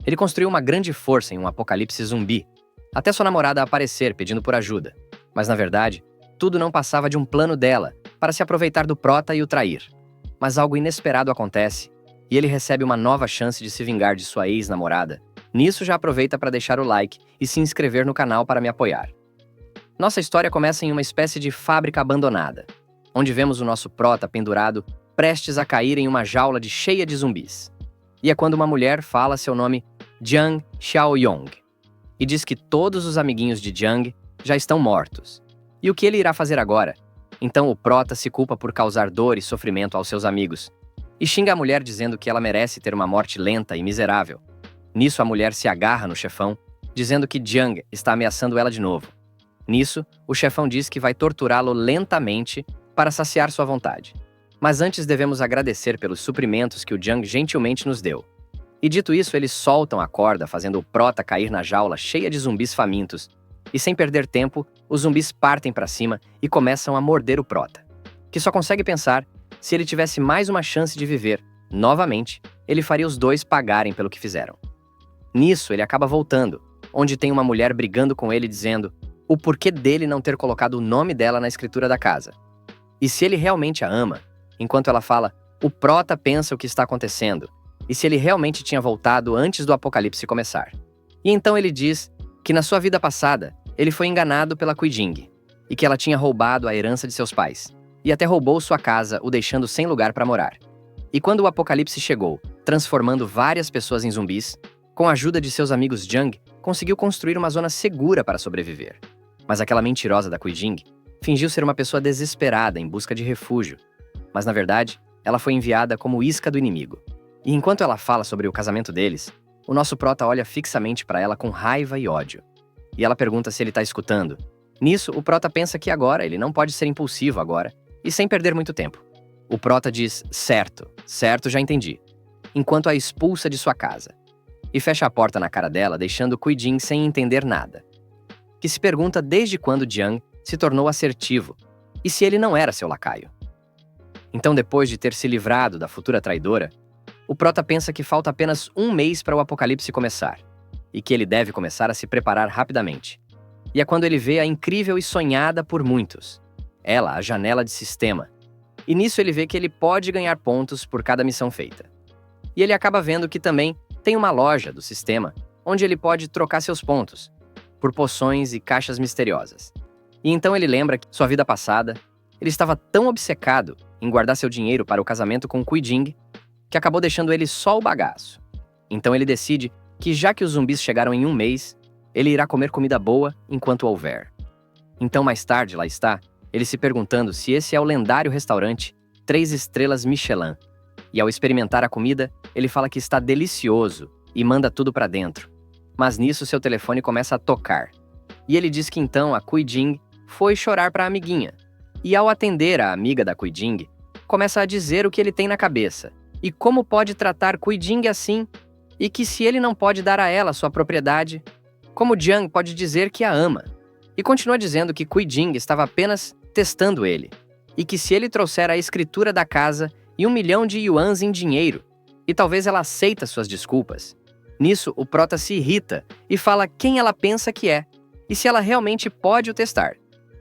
Ele construiu uma grande força em um apocalipse zumbi, até sua namorada aparecer pedindo por ajuda. Mas na verdade, tudo não passava de um plano dela para se aproveitar do prota e o trair. Mas algo inesperado acontece, e ele recebe uma nova chance de se vingar de sua ex-namorada. Nisso já aproveita para deixar o like e se inscrever no canal para me apoiar. Nossa história começa em uma espécie de fábrica abandonada, onde vemos o nosso prota pendurado, prestes a cair em uma jaula cheia de zumbis. E é quando uma mulher fala seu nome, Jiang Xiaoyong, e diz que todos os amiguinhos de Jiang já estão mortos. E o que ele irá fazer agora? Então o prota se culpa por causar dor e sofrimento aos seus amigos, e xinga a mulher dizendo que ela merece ter uma morte lenta e miserável. Nisso a mulher se agarra no chefão, dizendo que Jiang está ameaçando ela de novo. Nisso, o chefão diz que vai torturá-lo lentamente para saciar sua vontade. Mas antes devemos agradecer pelos suprimentos que o Jiang gentilmente nos deu. E dito isso, eles soltam a corda, fazendo o prota cair na jaula cheia de zumbis famintos. E sem perder tempo, os zumbis partem para cima e começam a morder o prota, que só consegue pensar, se ele tivesse mais uma chance de viver, novamente, ele faria os dois pagarem pelo que fizeram. Nisso, ele acaba voltando, onde tem uma mulher brigando com ele dizendo o porquê dele não ter colocado o nome dela na escritura da casa. E se ele realmente a ama, enquanto ela fala, o prota pensa o que está acontecendo, e se ele realmente tinha voltado antes do apocalipse começar. E então ele diz que na sua vida passada, ele foi enganado pela Kuijing, e que ela tinha roubado a herança de seus pais, e até roubou sua casa, o deixando sem lugar para morar. E quando o apocalipse chegou, transformando várias pessoas em zumbis, com a ajuda de seus amigos Jiang, conseguiu construir uma zona segura para sobreviver. Mas aquela mentirosa da Kuijing fingiu ser uma pessoa desesperada em busca de refúgio, mas na verdade, ela foi enviada como isca do inimigo. E enquanto ela fala sobre o casamento deles, o nosso prota olha fixamente para ela com raiva e ódio. E ela pergunta se ele está escutando. Nisso, o prota pensa que agora ele não pode ser impulsivo agora, e sem perder muito tempo. O prota diz, certo, já entendi, enquanto a expulsa de sua casa. E fecha a porta na cara dela, deixando Kuijing sem entender nada. Que se pergunta desde quando Jiang se tornou assertivo, e se ele não era seu lacaio. Então, depois de ter se livrado da futura traidora, o prota pensa que falta apenas um mês para o apocalipse começar, e que ele deve começar a se preparar rapidamente. E é quando ele vê a incrível e sonhada por muitos, ela, a janela de sistema. E nisso ele vê que ele pode ganhar pontos por cada missão feita. E ele acaba vendo que também tem uma loja do sistema, onde ele pode trocar seus pontos, por poções e caixas misteriosas. E então ele lembra que, sua vida passada, ele estava tão obcecado em guardar seu dinheiro para o casamento com Kuijing, que acabou deixando ele só o bagaço. Então ele decide que, já que os zumbis chegaram em um mês, ele irá comer comida boa enquanto houver. Então mais tarde, lá está, ele se perguntando se esse é o lendário restaurante 3 estrelas Michelin. E ao experimentar a comida, ele fala que está delicioso e manda tudo para dentro. Mas nisso seu telefone começa a tocar. E ele diz que então a Kuijing foi chorar para a amiguinha. E ao atender a amiga da Kuijing, começa a dizer o que ele tem na cabeça. E como pode tratar Kuijing assim? E que se ele não pode dar a ela sua propriedade, como Jiang pode dizer que a ama? E continua dizendo que Kuijing estava apenas testando ele. E que se ele trouxer a escritura da casa e 1 milhão de yuans em dinheiro, e talvez ela aceita suas desculpas. Nisso, o prota se irrita e fala quem ela pensa que é, e se ela realmente pode o testar.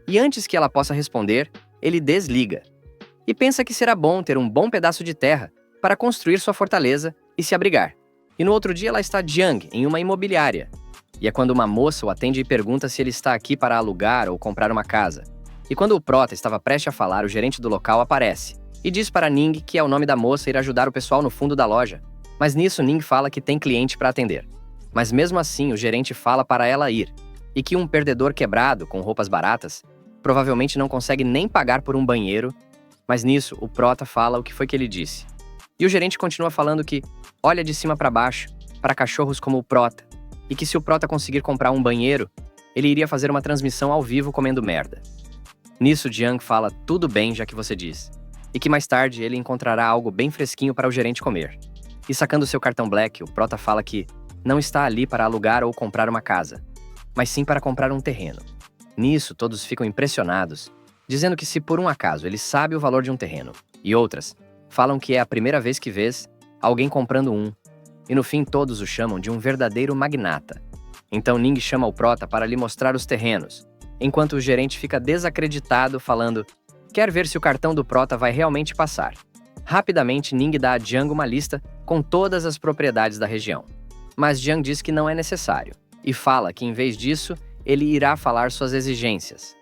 E antes que ela possa responder, ele desliga. E pensa que será bom ter um bom pedaço de terra para construir sua fortaleza e se abrigar. E no outro dia lá está Jiang, em uma imobiliária. E é quando uma moça o atende e pergunta se ele está aqui para alugar ou comprar uma casa. E quando o prota estava prestes a falar, o gerente do local aparece e diz para Ning que é o nome da moça ir ajudar o pessoal no fundo da loja. Mas nisso Ning fala que tem cliente para atender. Mas mesmo assim o gerente fala para ela ir, e que um perdedor quebrado com roupas baratas provavelmente não consegue nem pagar por um banheiro. Mas nisso o prota fala o que foi que ele disse. E o gerente continua falando que olha de cima para baixo para cachorros como o prota, e que se o prota conseguir comprar um banheiro, ele iria fazer uma transmissão ao vivo comendo merda. Nisso Jiang fala tudo bem já que você diz, e que mais tarde ele encontrará algo bem fresquinho para o gerente comer. E sacando seu cartão Black, o prota fala que não está ali para alugar ou comprar uma casa, mas sim para comprar um terreno. Nisso, todos ficam impressionados, dizendo que se por um acaso ele sabe o valor de um terreno, e outras falam que é a primeira vez que vês alguém comprando um. e no fim todos o chamam de um verdadeiro magnata. Então Ning chama o Prota para lhe mostrar os terrenos, enquanto o gerente fica desacreditado falando: quer ver se o cartão do Prota vai realmente passar. Rapidamente Ning dá a Jiang uma lista com todas as propriedades da região. Mas Jiang diz que não é necessário, e fala que em vez disso, ele irá falar suas exigências.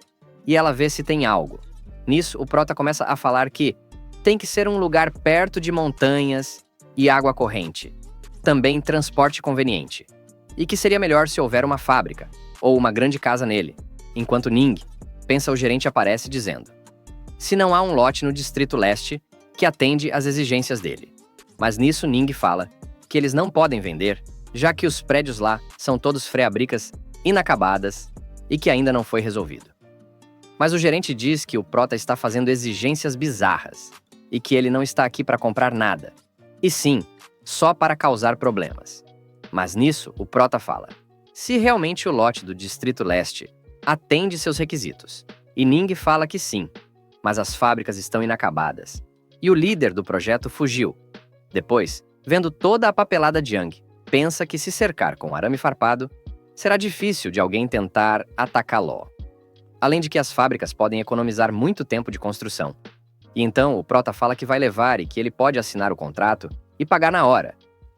E ela vê se tem algo. Nisso, o Prota começa a falar que tem que ser um lugar perto de montanhas e água corrente. Também transporte conveniente. E que seria melhor se houver uma fábrica, ou uma grande casa nele. Enquanto Ning pensa, o gerente aparece dizendo: se não há um lote no Distrito Leste que atende às exigências dele. Mas nisso Ning fala que eles não podem vender, já que os prédios lá são todos freabricas inacabadas e que ainda não foi resolvido. Mas o gerente diz que o Prota está fazendo exigências bizarras e que ele não está aqui para comprar nada, e sim, só para causar problemas. Mas nisso, o Prota fala: se realmente o lote do Distrito Leste atende seus requisitos. E Ning fala que sim, mas as fábricas estão inacabadas. E o líder do projeto fugiu. Depois, vendo toda a papelada de Jiang, pensa que se cercar com arame farpado, será difícil de alguém tentar atacá-lo. Além de que as fábricas podem economizar muito tempo de construção. E então o Prota fala que vai levar e que ele pode assinar o contrato e pagar na hora.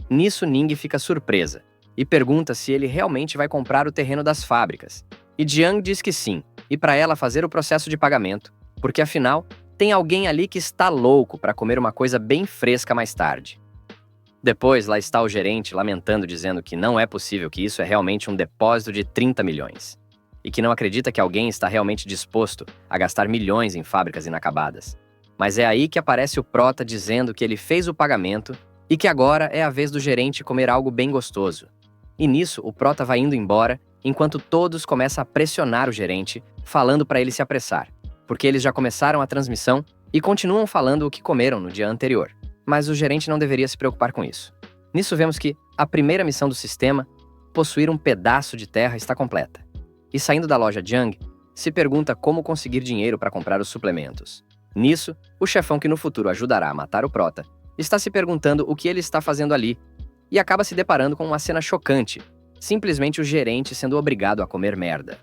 Nisso Ning fica surpresa e pergunta se ele realmente vai comprar o terreno das fábricas. E Jiang diz que sim, e para ela fazer o processo de pagamento, porque afinal, tem alguém ali que está louco para comer uma coisa bem fresca mais tarde. Depois, lá está o gerente lamentando, dizendo que não é possível, que isso é realmente um depósito de 30 milhões. E que não acredita que alguém está realmente disposto a gastar milhões em fábricas inacabadas. Mas é aí que aparece o Prota dizendo que ele fez o pagamento e que agora é a vez do gerente comer algo bem gostoso. E nisso, o Prota vai indo embora, enquanto todos começam a pressionar o gerente, falando para ele se apressar, porque eles já começaram a transmissão e continuam falando o que comeram no dia anterior. Mas o gerente não deveria se preocupar com isso. Nisso vemos que a primeira missão do sistema, possuir um pedaço de terra, está completa. E saindo da loja Jiang, se pergunta como conseguir dinheiro para comprar os suplementos. Nisso, o chefão que no futuro ajudará a matar o Prota, está se perguntando o que ele está fazendo ali, e acaba se deparando com uma cena chocante, simplesmente o gerente sendo obrigado a comer merda.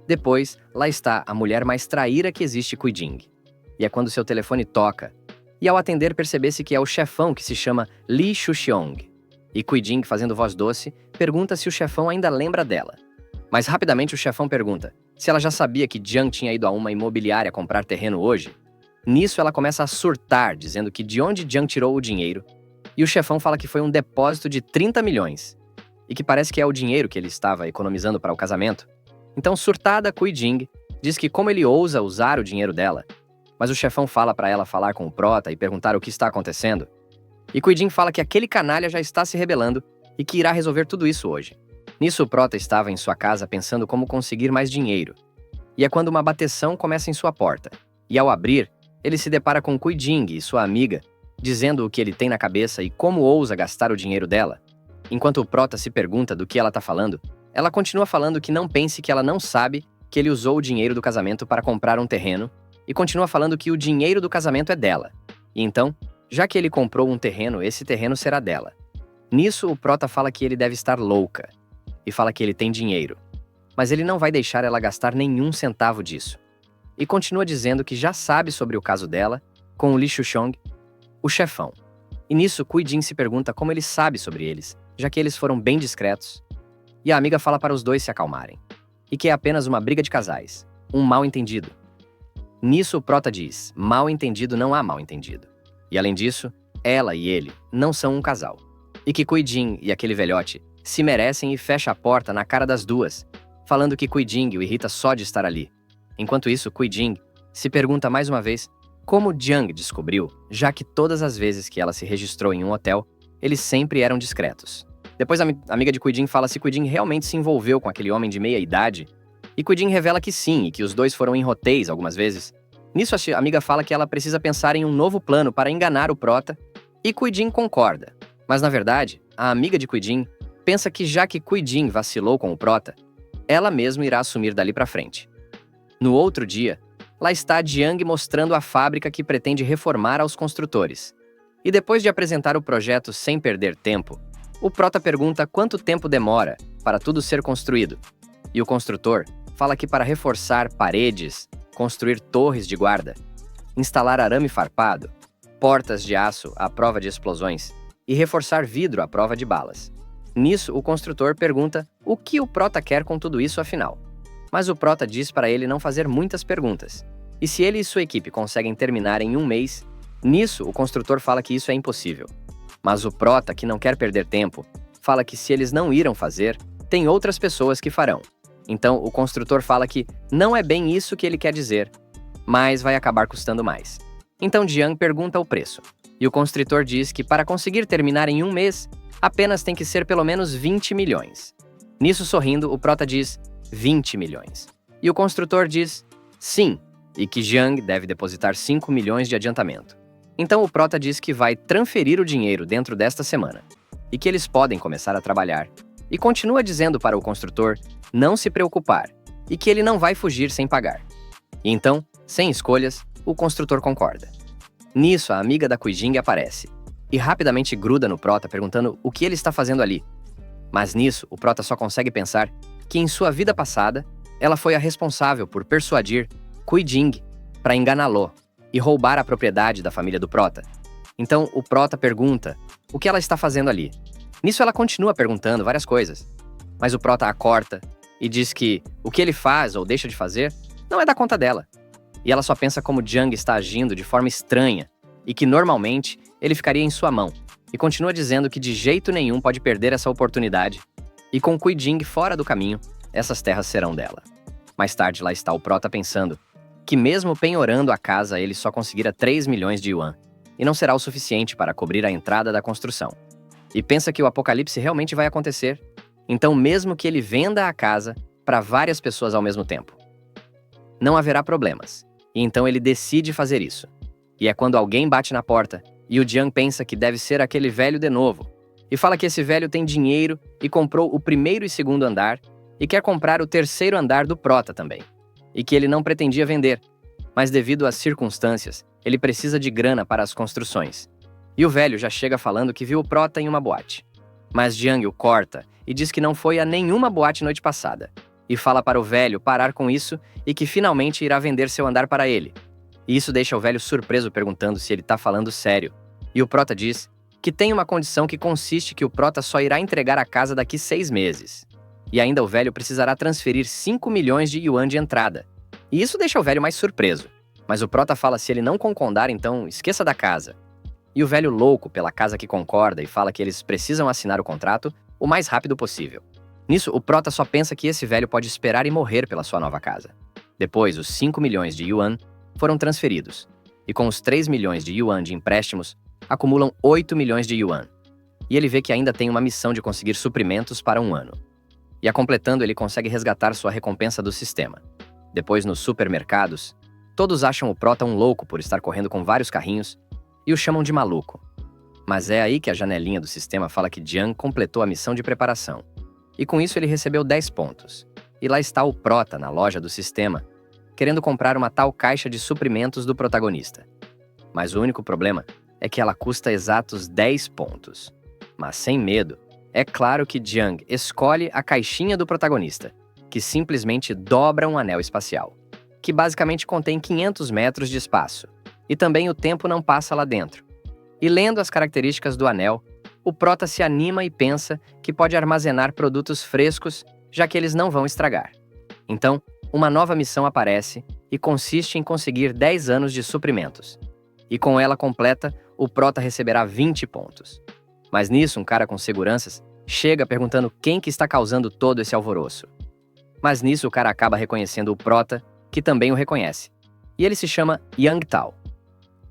Depois, lá está a mulher mais traíra que existe, Kui-jing. E é quando seu telefone toca, e ao atender percebe-se que é o chefão que se chama Li Shuxiong. E Kui-jing, fazendo voz doce, pergunta se o chefão ainda lembra dela. Mas rapidamente o chefão pergunta se ela já sabia que Jiang tinha ido a uma imobiliária comprar terreno hoje. Nisso ela começa a surtar, dizendo que de onde Jiang tirou o dinheiro, e o chefão fala que foi um depósito de 30 milhões, e que parece que é o dinheiro que ele estava economizando para o casamento. Então, surtada, Kui-jing diz que como ele ousa usar o dinheiro dela, mas o chefão fala para ela falar com o Prota e perguntar o que está acontecendo. E Kui-jing fala que aquele canalha já está se rebelando e que irá resolver tudo isso hoje. Nisso, o Prota estava em sua casa pensando como conseguir mais dinheiro. E é quando uma bateção começa em sua porta. E ao abrir, ele se depara com Kui-jing e sua amiga, dizendo o que ele tem na cabeça e como ousa gastar o dinheiro dela. Enquanto o Prota se pergunta do que ela está falando, ela continua falando que não pense que ela não sabe que ele usou o dinheiro do casamento para comprar um terreno e continua falando que o dinheiro do casamento é dela. E então, já que ele comprou um terreno, esse terreno será dela. Nisso, o Prota fala que ele deve estar louca e fala que ele tem dinheiro, mas ele não vai deixar ela gastar nenhum centavo disso. E continua dizendo que já sabe sobre o caso dela com o Li Shuxiong, o chefão. E nisso, Kui-jing se pergunta como ele sabe sobre eles, já que eles foram bem discretos. E a amiga fala para os dois se acalmarem, e que é apenas uma briga de casais, um mal-entendido. Nisso o Prota diz, mal-entendido não há mal-entendido. E além disso, ela e ele não são um casal. E que Kui-jing e aquele velhote se merecem e fecha a porta na cara das duas, falando que Kui-jing o irrita só de estar ali. Enquanto isso, Kui-jing se pergunta mais uma vez como Jiang descobriu, já que todas as vezes que ela se registrou em um hotel, eles sempre eram discretos. Depois a amiga de Kui-jing fala se Kui-jing realmente se envolveu com aquele homem de meia idade, e Kui-jing revela que sim, e que os dois foram em rotéis algumas vezes. Nisso a amiga fala que ela precisa pensar em um novo plano para enganar o Prota, e Kui-jing concorda. Mas na verdade, a amiga de Kui-jing pensa que já que Kui-jing vacilou com o Prota, ela mesma irá assumir dali para frente. No outro dia, lá está Jiang mostrando a fábrica que pretende reformar aos construtores. E depois de apresentar o projeto sem perder tempo, O prota pergunta quanto tempo demora para tudo ser construído. E o construtor fala que para reforçar paredes, construir torres de guarda, instalar arame farpado, portas de aço à prova de explosões e reforçar vidro à prova de balas. Nisso, o construtor pergunta o que o prota quer com tudo isso afinal. Mas o prota diz para ele não fazer muitas perguntas. E se ele e sua equipe conseguem terminar em um mês, nisso o construtor fala que isso é impossível. Mas o prota, que não quer perder tempo, fala que se eles não irão fazer, tem outras pessoas que farão. Então o construtor fala que não é bem isso que ele quer dizer, mas vai acabar custando mais. Então Jiang pergunta o preço. E o construtor diz que para conseguir terminar em um mês, apenas tem que ser pelo menos 20 milhões. Nisso, sorrindo, o prota diz 20 milhões. E o construtor diz sim, e que Jiang deve depositar 5 milhões de adiantamento. Então o prota diz que vai transferir o dinheiro dentro desta semana, e que eles podem começar a trabalhar. E continua dizendo para o construtor não se preocupar, e que ele não vai fugir sem pagar. E então, sem escolhas, o construtor concorda. Nisso, a amiga da Kuijing aparece, e rapidamente gruda no prota perguntando o que ele está fazendo ali. Mas nisso, o prota só consegue pensar que em sua vida passada, ela foi a responsável por persuadir Kuijing para enganá-lo e roubar a propriedade da família do prota. Então o prota pergunta o que ela está fazendo ali. Nisso ela continua perguntando várias coisas, mas o prota a corta e diz que o que ele faz ou deixa de fazer não é da conta dela. E ela só pensa como Jiang está agindo de forma estranha e que normalmente ele ficaria em sua mão. E continua dizendo que de jeito nenhum pode perder essa oportunidade. E com Kuijing fora do caminho, essas terras serão dela. Mais tarde lá está o prota pensando que mesmo penhorando a casa ele só conseguirá 3 milhões de yuan, e não será o suficiente para cobrir a entrada da construção. E pensa que o apocalipse realmente vai acontecer, então mesmo que ele venda a casa para várias pessoas ao mesmo tempo, não haverá problemas, e então ele decide fazer isso. E é quando alguém bate na porta, e o Jiang pensa que deve ser aquele velho de novo, e fala que esse velho tem dinheiro e comprou o primeiro e segundo andar, e quer comprar o terceiro andar do prota também. E que ele não pretendia vender, mas devido às circunstâncias, ele precisa de grana para as construções. E o velho já chega falando que viu o prota em uma boate. Mas Jiang o corta e diz que não foi a nenhuma boate noite passada. E fala para o velho parar com isso e que finalmente irá vender seu andar para ele. E isso deixa o velho surpreso perguntando se ele está falando sério. E o prota diz que tem uma condição que consiste que o prota só irá entregar a casa daqui 6 meses. E ainda o velho precisará transferir 5 milhões de yuan de entrada. E isso deixa o velho mais surpreso. Mas o prota fala se ele não concordar, então esqueça da casa. E o velho louco pela casa que concorda e fala que eles precisam assinar o contrato o mais rápido possível. Nisso, o prota só pensa que esse velho pode esperar e morrer pela sua nova casa. Depois, os 5 milhões de yuan foram transferidos. E com os 3 milhões de yuan de empréstimos, acumulam 8 milhões de yuan. E ele vê que ainda tem uma missão de conseguir suprimentos para um ano. E a completando, ele consegue resgatar sua recompensa do sistema. Depois, nos supermercados, todos acham o prota um louco por estar correndo com vários carrinhos e o chamam de maluco. Mas é aí que a janelinha do sistema fala que Jiang completou a missão de preparação. E com isso ele recebeu 10 pontos. E lá está o prota na loja do sistema, querendo comprar uma tal caixa de suprimentos do protagonista. Mas o único problema é que ela custa exatos 10 pontos. Mas sem medo, é claro que Jiang escolhe a caixinha do protagonista, que simplesmente dobra um anel espacial, que basicamente contém 500 metros de espaço, e também o tempo não passa lá dentro. E lendo as características do anel, o prota se anima e pensa que pode armazenar produtos frescos, já que eles não vão estragar. Então, uma nova missão aparece e consiste em conseguir 10 anos de suprimentos. E com ela completa, o prota receberá 20 pontos. Mas nisso, um cara com seguranças chega perguntando quem que está causando todo esse alvoroço. Mas nisso, o cara acaba reconhecendo o prota, que também o reconhece. E ele se chama Yang Tao.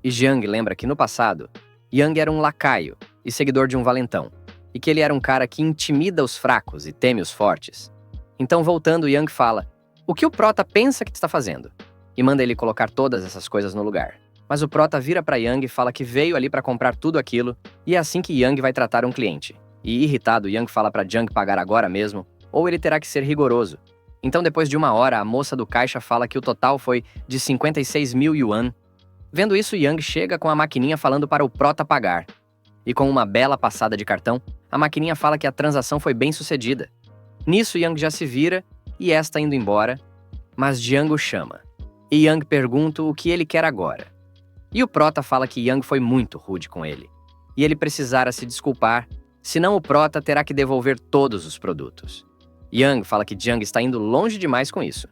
E Jiang lembra que no passado, Yang era um lacaio e seguidor de um valentão, e que ele era um cara que intimida os fracos e teme os fortes. Então, voltando, Yang fala o que o prota pensa que está fazendo, e manda ele colocar todas essas coisas no lugar. Mas o prota vira para Yang e fala que veio ali para comprar tudo aquilo, e é assim que Yang vai tratar um cliente. E irritado, Yang fala para Jiang pagar agora mesmo, ou ele terá que ser rigoroso. Então, depois de 1 hora, a moça do caixa fala que o total foi de 56 mil yuan. Vendo isso, Yang chega com a maquininha falando para o prota pagar. E com uma bela passada de cartão, a maquininha fala que a transação foi bem sucedida. Nisso, Yang já se vira e está indo embora, mas Jiang o chama. E Yang pergunta o que ele quer agora. E o Prota fala que Yang foi muito rude com ele, e ele precisara se desculpar, senão o Prota terá que devolver todos os produtos. Yang fala que Jiang está indo longe demais com isso.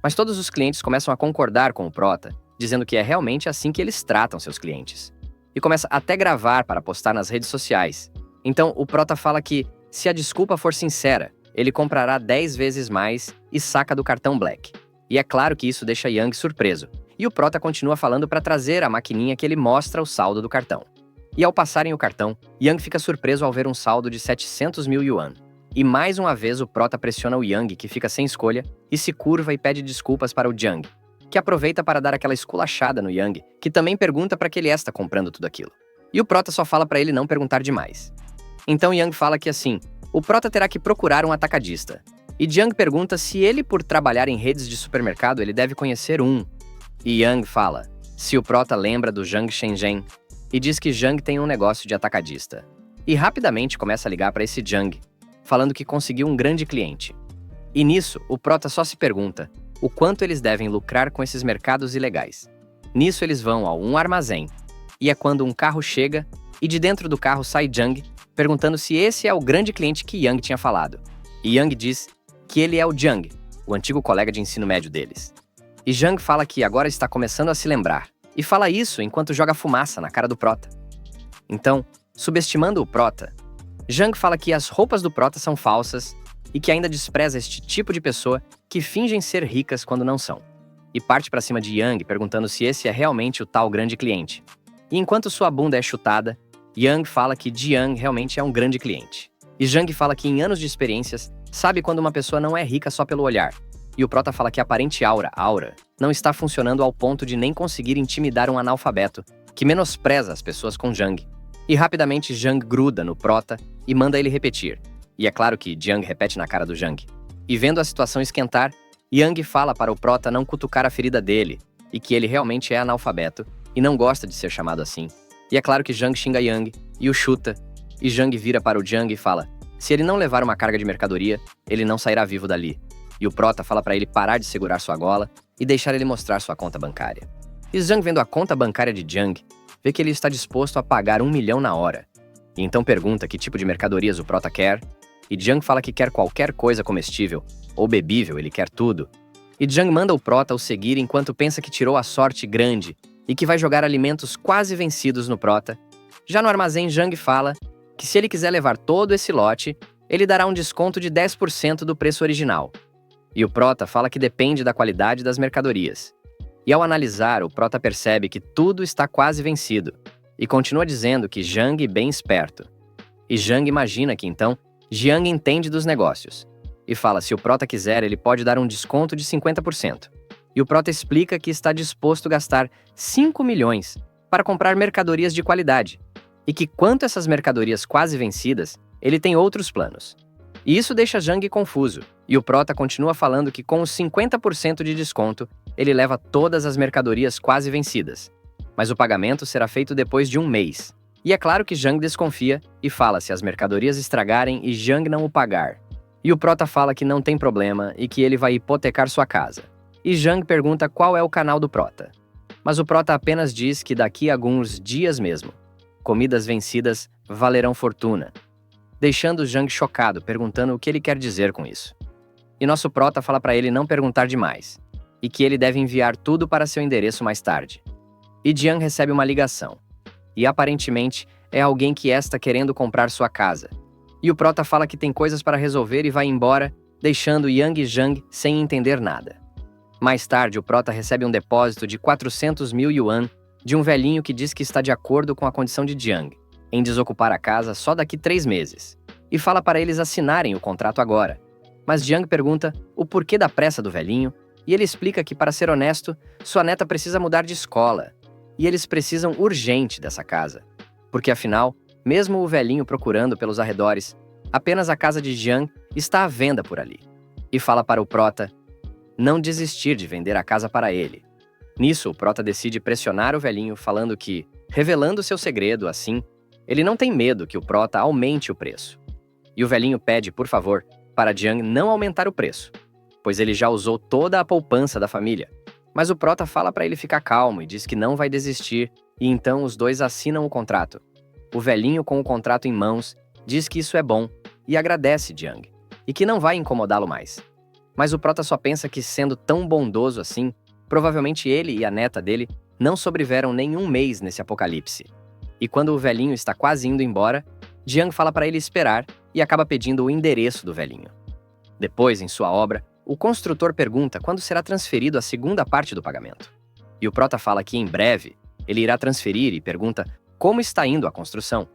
Mas todos os clientes começam a concordar com o Prota, dizendo que é realmente assim que eles tratam seus clientes. E começa até gravar para postar nas redes sociais. Então o Prota fala que, se a desculpa for sincera, ele comprará 10 vezes mais e saca do cartão Black. E é claro que isso deixa Yang surpreso. E o Prota continua falando para trazer a maquininha que ele mostra o saldo do cartão. E ao passarem o cartão, Yang fica surpreso ao ver um saldo de 700 mil yuan. E mais uma vez o Prota pressiona o Yang, que fica sem escolha, e se curva e pede desculpas para o Jiang, que aproveita para dar aquela esculachada no Yang, que também pergunta para que ele está comprando tudo aquilo. E o Prota só fala para ele não perguntar demais. Então Yang fala que assim, o Prota terá que procurar um atacadista. E Jiang pergunta se ele, por trabalhar em redes de supermercado, ele deve conhecer um. E Yang fala se o Prota lembra do Zhang Shenzhen, e diz que Zhang tem um negócio de atacadista. E rapidamente começa a ligar para esse Jiang, falando que conseguiu um grande cliente. E nisso, o Prota só se pergunta o quanto eles devem lucrar com esses mercados ilegais. Nisso eles vão a um armazém, e é quando um carro chega, e de dentro do carro sai Jiang, perguntando se esse é o grande cliente que Yang tinha falado. E Yang diz que ele é o Jiang, o antigo colega de ensino médio deles. E Jiang fala que agora está começando a se lembrar, e fala isso enquanto joga fumaça na cara do Prota. Então, subestimando o Prota, Jiang fala que as roupas do Prota são falsas e que ainda despreza este tipo de pessoa que fingem ser ricas quando não são. E parte para cima de Yang perguntando se esse é realmente o tal grande cliente. E enquanto sua bunda é chutada, Yang fala que Jiang realmente é um grande cliente. E Jiang fala que em anos de experiências, sabe quando uma pessoa não é rica só pelo olhar. E o Prota fala que a aparente aura, não está funcionando ao ponto de nem conseguir intimidar um analfabeto, que menospreza as pessoas com Jiang. E rapidamente Jiang gruda no Prota e manda ele repetir. E é claro que Jiang repete na cara do Jiang. E vendo a situação esquentar, Yang fala para o Prota não cutucar a ferida dele, e que ele realmente é analfabeto, e não gosta de ser chamado assim. E é claro que Jiang xinga Yang, e o chuta, e Jiang vira para o Jiang e fala, se ele não levar uma carga de mercadoria, ele não sairá vivo dali. E o Prota fala para ele parar de segurar sua gola e deixar ele mostrar sua conta bancária. E Jiang, vendo a conta bancária de Jiang, vê que ele está disposto a pagar 1 milhão na hora. E então pergunta que tipo de mercadorias o Prota quer, e Jiang fala que quer qualquer coisa comestível, ou bebível, ele quer tudo. E Jiang manda o Prota o seguir enquanto pensa que tirou a sorte grande e que vai jogar alimentos quase vencidos no Prota. Já no armazém, Jiang fala que se ele quiser levar todo esse lote, ele dará um desconto de 10% do preço original. E o Prota fala que depende da qualidade das mercadorias. E ao analisar, o Prota percebe que tudo está quase vencido, e continua dizendo que Jiang é bem esperto. E Jiang imagina que então, Jiang entende dos negócios, e fala se o Prota quiser, ele pode dar um desconto de 50%. E o Prota explica que está disposto a gastar 5 milhões para comprar mercadorias de qualidade, e que quanto a essas mercadorias quase vencidas, ele tem outros planos. E isso deixa Jiang confuso, e o Prota continua falando que com os 50% de desconto, ele leva todas as mercadorias quase vencidas. Mas o pagamento será feito depois de 1 mês. E é claro que Jiang desconfia e fala se as mercadorias estragarem e Jiang não o pagar. E o Prota fala que não tem problema e que ele vai hipotecar sua casa. E Jiang pergunta qual é o canal do Prota. Mas o Prota apenas diz que daqui a alguns dias mesmo, comidas vencidas valerão fortuna, deixando Jiang chocado, perguntando o que ele quer dizer com isso. E nosso Prota fala para ele não perguntar demais, e que ele deve enviar tudo para seu endereço mais tarde. E Jiang recebe uma ligação, e aparentemente é alguém que está querendo comprar sua casa. E o Prota fala que tem coisas para resolver e vai embora, deixando Yang e Jiang sem entender nada. Mais tarde, o Prota recebe um depósito de 400 mil yuan de um velhinho que diz que está de acordo com a condição de Jiang, em desocupar a casa só daqui 3 meses, e fala para eles assinarem o contrato agora. Mas Jiang pergunta o porquê da pressa do velhinho, e ele explica que, para ser honesto, sua neta precisa mudar de escola, e eles precisam urgente dessa casa, porque afinal, mesmo o velhinho procurando pelos arredores, apenas a casa de Jiang está à venda por ali. E fala para o Prota não desistir de vender a casa para ele. Nisso, o Prota decide pressionar o velhinho, falando que, revelando seu segredo assim, Ele não tem medo que o Prota aumente o preço. E o velhinho pede, por favor, para Jiang não aumentar o preço, pois ele já usou toda a poupança da família. Mas o Prota fala para ele ficar calmo e diz que não vai desistir, e então os dois assinam o contrato. O velhinho, com o contrato em mãos, diz que isso é bom e agradece Jiang, e que não vai incomodá-lo mais. Mas o Prota só pensa que, sendo tão bondoso assim, provavelmente ele e a neta dele não sobreviveram nenhum mês nesse apocalipse. E quando o velhinho está quase indo embora, Jiang fala para ele esperar e acaba pedindo o endereço do velhinho. Depois, em sua obra, o construtor pergunta quando será transferido a segunda parte do pagamento. E o Prota fala que em breve ele irá transferir e pergunta como está indo a construção.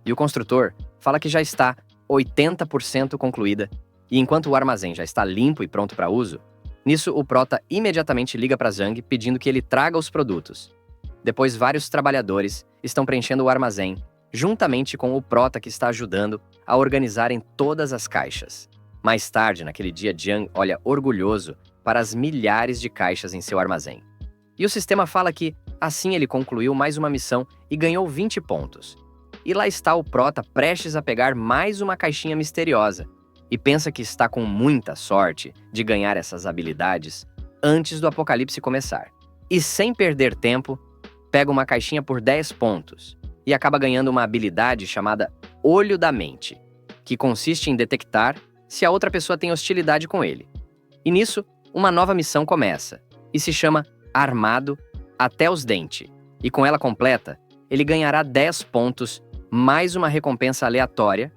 E o construtor fala que já está 80% concluída, e enquanto o armazém já está limpo e pronto para uso, nisso o Prota imediatamente liga para Zhang pedindo que ele traga os produtos. Depois, vários trabalhadores estão preenchendo o armazém, juntamente com o Prota, que está ajudando a organizarem todas as caixas. Mais tarde, naquele dia, Jiang olha orgulhoso para as milhares de caixas em seu armazém. E o sistema fala que, assim, ele concluiu mais uma missão e ganhou 20 pontos. E lá está o Prota prestes a pegar mais uma caixinha misteriosa, e pensa que está com muita sorte de ganhar essas habilidades antes do apocalipse começar. E sem perder tempo, pega uma caixinha por 10 pontos e acaba ganhando uma habilidade chamada Olho da Mente, que consiste em detectar se a outra pessoa tem hostilidade com ele. E nisso, uma nova missão começa, e se chama Armado até os Dentes. E com ela completa, ele ganhará 10 pontos, mais uma recompensa aleatória,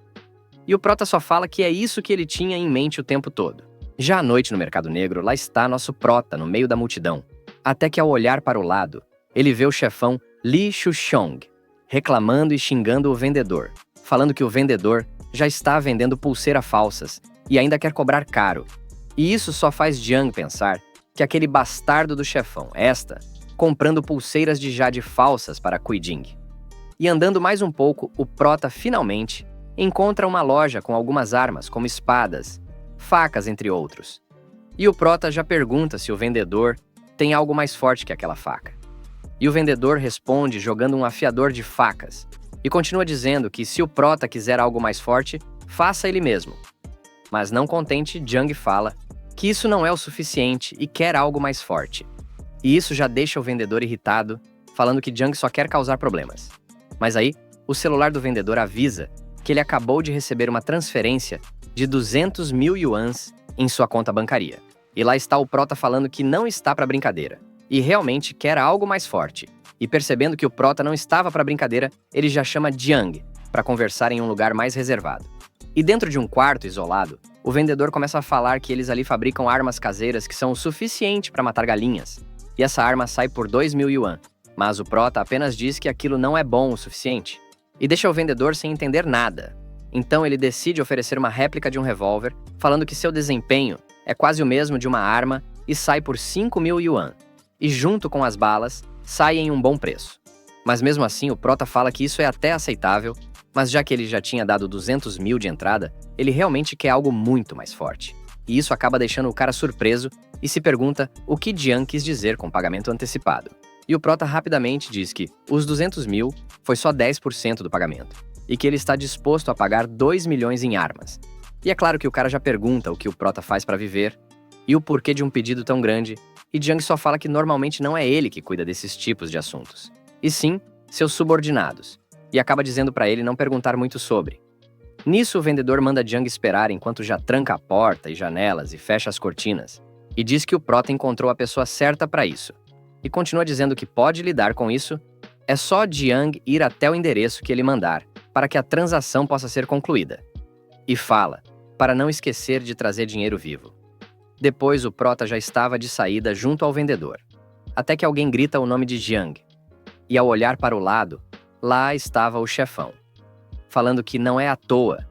e o Prota só fala que é isso que ele tinha em mente o tempo todo. Já à noite no Mercado Negro, lá está nosso Prota no meio da multidão, até que ao olhar para o lado, ele vê o chefão Li Shuxiong reclamando e xingando o vendedor, falando que o vendedor já está vendendo pulseiras falsas e ainda quer cobrar caro. E isso só faz Jiang pensar que aquele bastardo do chefão está comprando pulseiras de jade falsas para Kuijing. E andando mais um pouco, o Prota finalmente encontra uma loja com algumas armas, como espadas, facas, entre outros. E o Prota já pergunta se o vendedor tem algo mais forte que aquela faca. E o vendedor responde jogando um afiador de facas, e continua dizendo que se o Prota quiser algo mais forte, faça ele mesmo. Mas não contente, Jiang fala que isso não é o suficiente e quer algo mais forte. E isso já deixa o vendedor irritado, falando que Jiang só quer causar problemas. Mas aí, o celular do vendedor avisa que ele acabou de receber uma transferência de 200 mil yuans em sua conta bancária. E lá está o Prota falando que não está para brincadeira, e realmente quer algo mais forte. E percebendo que o Prota não estava para brincadeira, ele já chama Jiang para conversar em um lugar mais reservado. E dentro de um quarto isolado, o vendedor começa a falar que eles ali fabricam armas caseiras que são o suficiente para matar galinhas. E essa arma sai por 2 mil yuan, mas o Prota apenas diz que aquilo não é bom o suficiente. E deixa o vendedor sem entender nada. Então ele decide oferecer uma réplica de um revólver, falando que seu desempenho é quase o mesmo de uma arma e sai por 5 mil yuan. E junto com as balas, sai em um bom preço. Mas mesmo assim, o Prota fala que isso é até aceitável, mas já que ele já tinha dado 200 mil de entrada, ele realmente quer algo muito mais forte. E isso acaba deixando o cara surpreso e se pergunta o que Jiang quis dizer com pagamento antecipado. E o Prota rapidamente diz que os 200 mil foi só 10% do pagamento, e que ele está disposto a pagar 2 milhões em armas. E é claro que o cara já pergunta o que o Prota faz para viver, e o porquê de um pedido tão grande, e Jiang só fala que normalmente não é ele que cuida desses tipos de assuntos, e sim seus subordinados, e acaba dizendo para ele não perguntar muito sobre. Nisso, o vendedor manda Jiang esperar enquanto já tranca a porta e janelas e fecha as cortinas, e diz que o Prota encontrou a pessoa certa para isso, e continua dizendo que pode lidar com isso, é só Jiang ir até o endereço que ele mandar, para que a transação possa ser concluída. E fala, para não esquecer de trazer dinheiro vivo. Depois o Prota já estava de saída junto ao vendedor, até que alguém grita o nome de Jiang. E ao olhar para o lado, lá estava o chefão, falando que não é à toa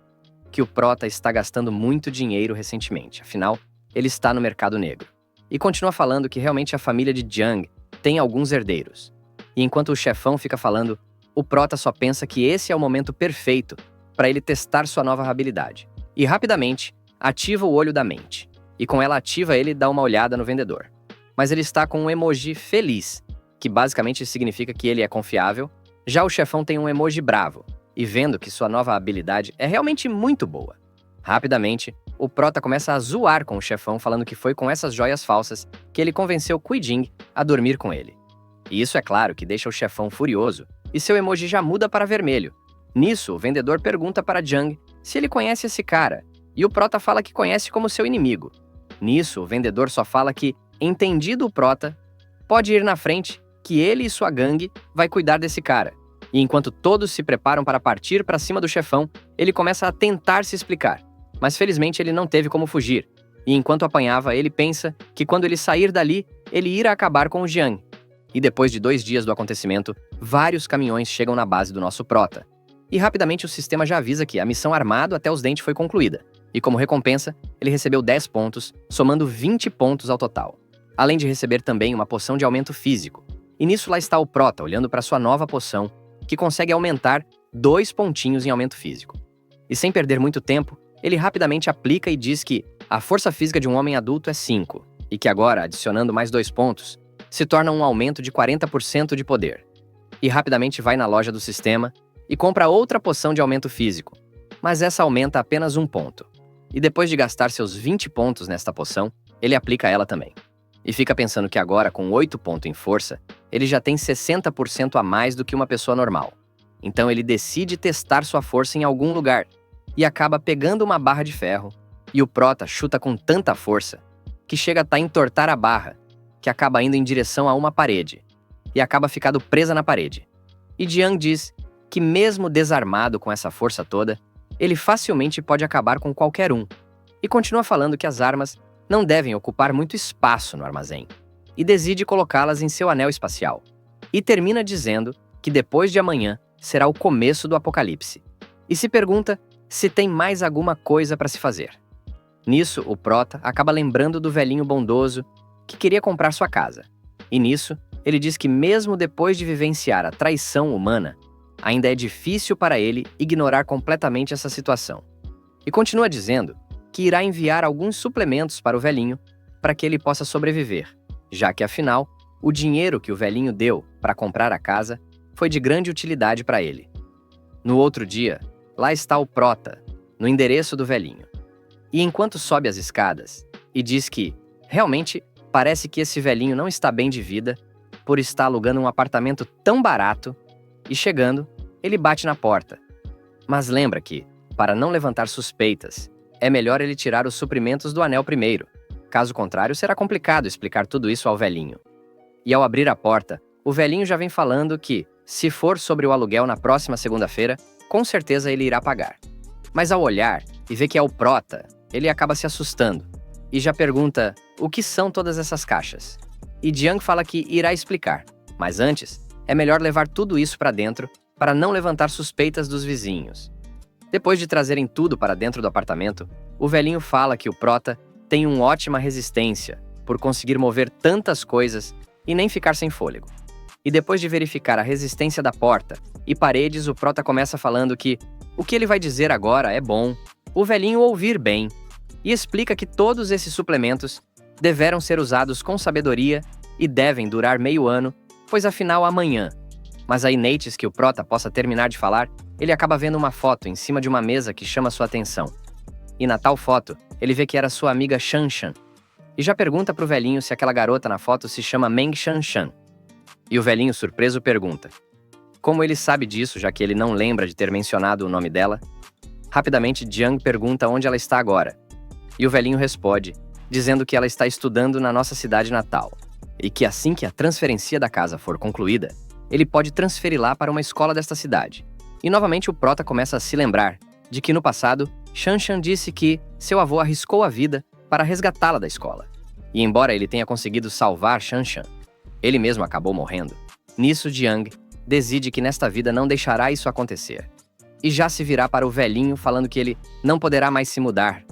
que o Prota está gastando muito dinheiro recentemente, afinal, ele está no mercado negro. E continua falando que realmente a família de Jiang tem alguns herdeiros. E enquanto o chefão fica falando, o Prota só pensa que esse é o momento perfeito para ele testar sua nova habilidade. E rapidamente, ativa o Olho da Mente. E com ela ativa, ele dá uma olhada no vendedor. Mas ele está com um emoji feliz, que basicamente significa que ele é confiável. Já o chefão tem um emoji bravo, e vendo que sua nova habilidade é realmente muito boa. Rapidamente, o prota começa a zoar com o chefão falando que foi com essas joias falsas que ele convenceu Kujing a dormir com ele. E isso é claro que deixa o chefão furioso, e seu emoji já muda para vermelho. Nisso, o vendedor pergunta para Jang se ele conhece esse cara, e o prota fala que conhece como seu inimigo. Nisso, o vendedor só fala que, entendido o prota, pode ir na frente, que ele e sua gangue vai cuidar desse cara. E enquanto todos se preparam para partir para cima do chefão, ele começa a tentar se explicar. Mas felizmente ele não teve como fugir. E enquanto apanhava, ele pensa que quando ele sair dali, ele irá acabar com o Jiang. E depois de 2 dias do acontecimento, vários caminhões chegam na base do nosso prota. E rapidamente o sistema já avisa que a missão armado até os dentes foi concluída. E como recompensa, ele recebeu 10 pontos, somando 20 pontos ao total. Além de receber também uma poção de aumento físico. E nisso lá está o prota olhando para sua nova poção, que consegue aumentar 2 pontinhos em aumento físico. E sem perder muito tempo, ele rapidamente aplica e diz que a força física de um homem adulto é 5, e que agora, adicionando mais 2 pontos, se torna um aumento de 40% de poder. E rapidamente vai na loja do sistema e compra outra poção de aumento físico, mas essa aumenta apenas 1 ponto. E depois de gastar seus 20 pontos nesta poção, ele aplica ela também. E fica pensando que agora, com 8 pontos em força, ele já tem 60% a mais do que uma pessoa normal. Então ele decide testar sua força em algum lugar, e acaba pegando uma barra de ferro, e o prota chuta com tanta força, que chega a entortar a barra, que acaba indo em direção a uma parede, e acaba ficando presa na parede. E Jiang diz que mesmo desarmado com essa força toda, ele facilmente pode acabar com qualquer um, e continua falando que as armas não devem ocupar muito espaço no armazém, e decide colocá-las em seu anel espacial. E termina dizendo que depois de amanhã será o começo do apocalipse, e se pergunta se tem mais alguma coisa para se fazer. Nisso, o prota acaba lembrando do velhinho bondoso que queria comprar sua casa. E nisso, ele diz que mesmo depois de vivenciar a traição humana, ainda é difícil para ele ignorar completamente essa situação. E continua dizendo que irá enviar alguns suplementos para o velhinho para que ele possa sobreviver, já que afinal, o dinheiro que o velhinho deu para comprar a casa foi de grande utilidade para ele. No outro dia, lá está o prota, no endereço do velhinho. E enquanto sobe as escadas, e diz que, realmente, parece que esse velhinho não está bem de vida por estar alugando um apartamento tão barato, e chegando, ele bate na porta. Mas lembra que, para não levantar suspeitas, é melhor ele tirar os suprimentos do anel primeiro. Caso contrário, será complicado explicar tudo isso ao velhinho. E ao abrir a porta, o velhinho já vem falando que, se for sobre o aluguel na próxima segunda-feira, com certeza ele irá pagar. Mas ao olhar e ver que é o prota, ele acaba se assustando e já pergunta o que são todas essas caixas. E Jiang fala que irá explicar, mas antes é melhor levar tudo isso para dentro para não levantar suspeitas dos vizinhos. Depois de trazerem tudo para dentro do apartamento, o velhinho fala que o prota tem uma ótima resistência por conseguir mover tantas coisas e nem ficar sem fôlego. E depois de verificar a resistência da porta e paredes, o prota começa falando que o que ele vai dizer agora é bom, o velhinho ouvir bem, e explica que todos esses suplementos deverão ser usados com sabedoria e devem durar meio ano, pois afinal amanhã. Mas aí antes que o prota possa terminar de falar, ele acaba vendo uma foto em cima de uma mesa que chama sua atenção. E na tal foto, ele vê que era sua amiga Shanshan, e já pergunta pro velhinho se aquela garota na foto se chama Meng Shanshan. E o velhinho surpreso pergunta como ele sabe disso, já que ele não lembra de ter mencionado o nome dela. Rapidamente, Jiang pergunta onde ela está agora. E o velhinho responde, dizendo que ela está estudando na nossa cidade natal, e que assim que a transferência da casa for concluída, ele pode transferi-la para uma escola desta cidade. E novamente o prota começa a se lembrar de que no passado, Shanshan disse que seu avô arriscou a vida para resgatá-la da escola. E embora ele tenha conseguido salvar Shanshan, ele mesmo acabou morrendo. Nisso, Jiang decide que nesta vida não deixará isso acontecer. E já se virá para o velhinho falando que ele não poderá mais se mudar.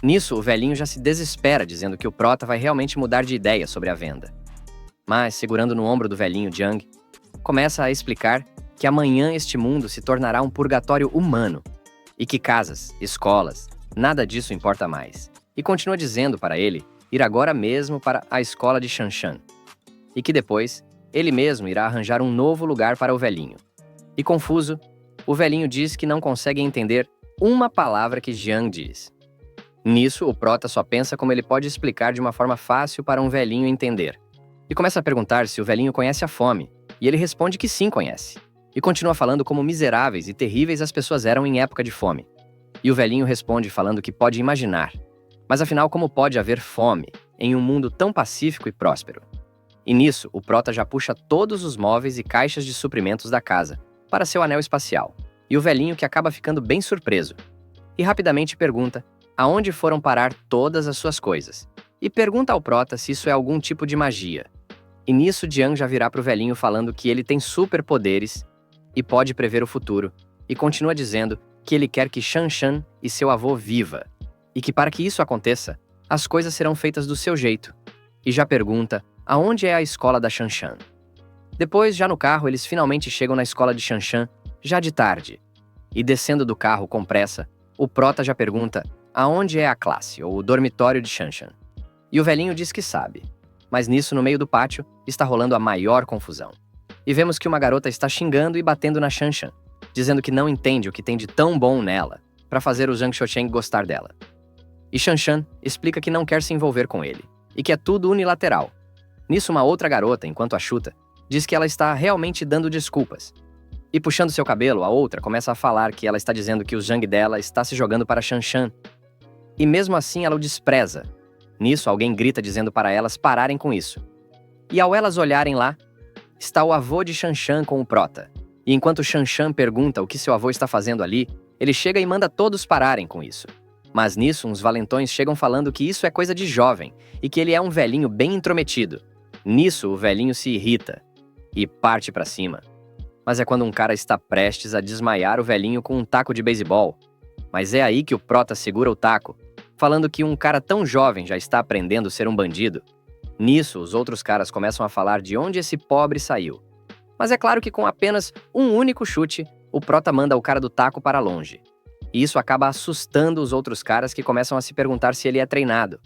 Nisso, o velhinho já se desespera, dizendo que o prota vai realmente mudar de ideia sobre a venda. Mas, segurando no ombro do velhinho, Jiang começa a explicar que amanhã este mundo se tornará um purgatório humano e que casas, escolas, nada disso importa mais. E continua dizendo para ele ir agora mesmo para a escola de Shanshan e que depois ele mesmo irá arranjar um novo lugar para o velhinho. E confuso, o velhinho diz que não consegue entender uma palavra que Jiang diz. Nisso, o prota só pensa como ele pode explicar de uma forma fácil para um velhinho entender. E começa a perguntar se o velhinho conhece a fome, e ele responde que sim conhece. E continua falando como miseráveis e terríveis as pessoas eram em época de fome. E o velhinho responde falando que pode imaginar. Mas afinal, como pode haver fome em um mundo tão pacífico e próspero? E nisso, o prota já puxa todos os móveis e caixas de suprimentos da casa para seu anel espacial. E o velhinho que acaba ficando bem surpreso. E rapidamente pergunta aonde foram parar todas as suas coisas. E pergunta ao prota se isso é algum tipo de magia. E nisso, Jiang já virá pro velhinho falando que ele tem superpoderes e pode prever o futuro. E continua dizendo que ele quer que Shanshan e seu avô viva. E que para que isso aconteça, as coisas serão feitas do seu jeito. E já pergunta aonde é a escola da Shanshan. Depois, já no carro, eles finalmente chegam na escola de Shanshan, já de tarde. E descendo do carro com pressa, o prota já pergunta aonde é a classe, ou o dormitório de Shanshan. E o velhinho diz que sabe. Mas nisso, no meio do pátio, está rolando a maior confusão. E vemos que uma garota está xingando e batendo na Shanshan, dizendo que não entende o que tem de tão bom nela, para fazer o Zhang Xiaocheng gostar dela. E Shanshan explica que não quer se envolver com ele, e que é tudo unilateral. Nisso, uma outra garota, enquanto a chuta, diz que ela está realmente dando desculpas. E puxando seu cabelo, a outra começa a falar que ela está dizendo que o Zhang dela está se jogando para Shanshan. E mesmo assim ela o despreza. Nisso, alguém grita dizendo para elas pararem com isso. E ao elas olharem lá, está o avô de Shanshan com o prota. E enquanto Shanshan pergunta o que seu avô está fazendo ali, ele chega e manda todos pararem com isso. Mas nisso, uns valentões chegam falando que isso é coisa de jovem e que ele é um velhinho bem intrometido. Nisso, o velhinho se irrita e parte para cima. Mas é quando um cara está prestes a desmaiar o velhinho com um taco de beisebol. Mas é aí que o prota segura o taco, falando que um cara tão jovem já está aprendendo a ser um bandido. Nisso, os outros caras começam a falar de onde esse pobre saiu. Mas é claro que com apenas um único chute, o prota manda o cara do taco para longe. E isso acaba assustando os outros caras que começam a se perguntar se ele é treinado.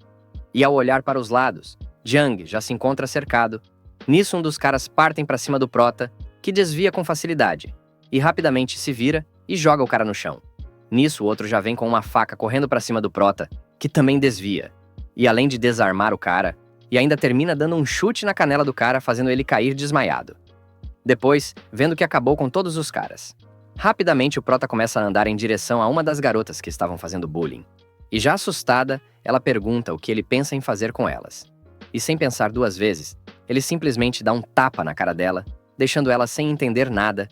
E ao olhar para os lados, Jiang já se encontra cercado. Nisso, um dos caras partem para cima do prota, que desvia com facilidade, e rapidamente se vira e joga o cara no chão. Nisso, o outro já vem com uma faca correndo para cima do prota, que também desvia. E além de desarmar o cara, e ainda termina dando um chute na canela do cara, fazendo ele cair desmaiado. Depois, vendo que acabou com todos os caras. Rapidamente, o prota começa a andar em direção a uma das garotas que estavam fazendo bullying. E já assustada, ela pergunta o que ele pensa em fazer com elas. E sem pensar duas vezes, ele simplesmente dá um tapa na cara dela, deixando ela sem entender nada.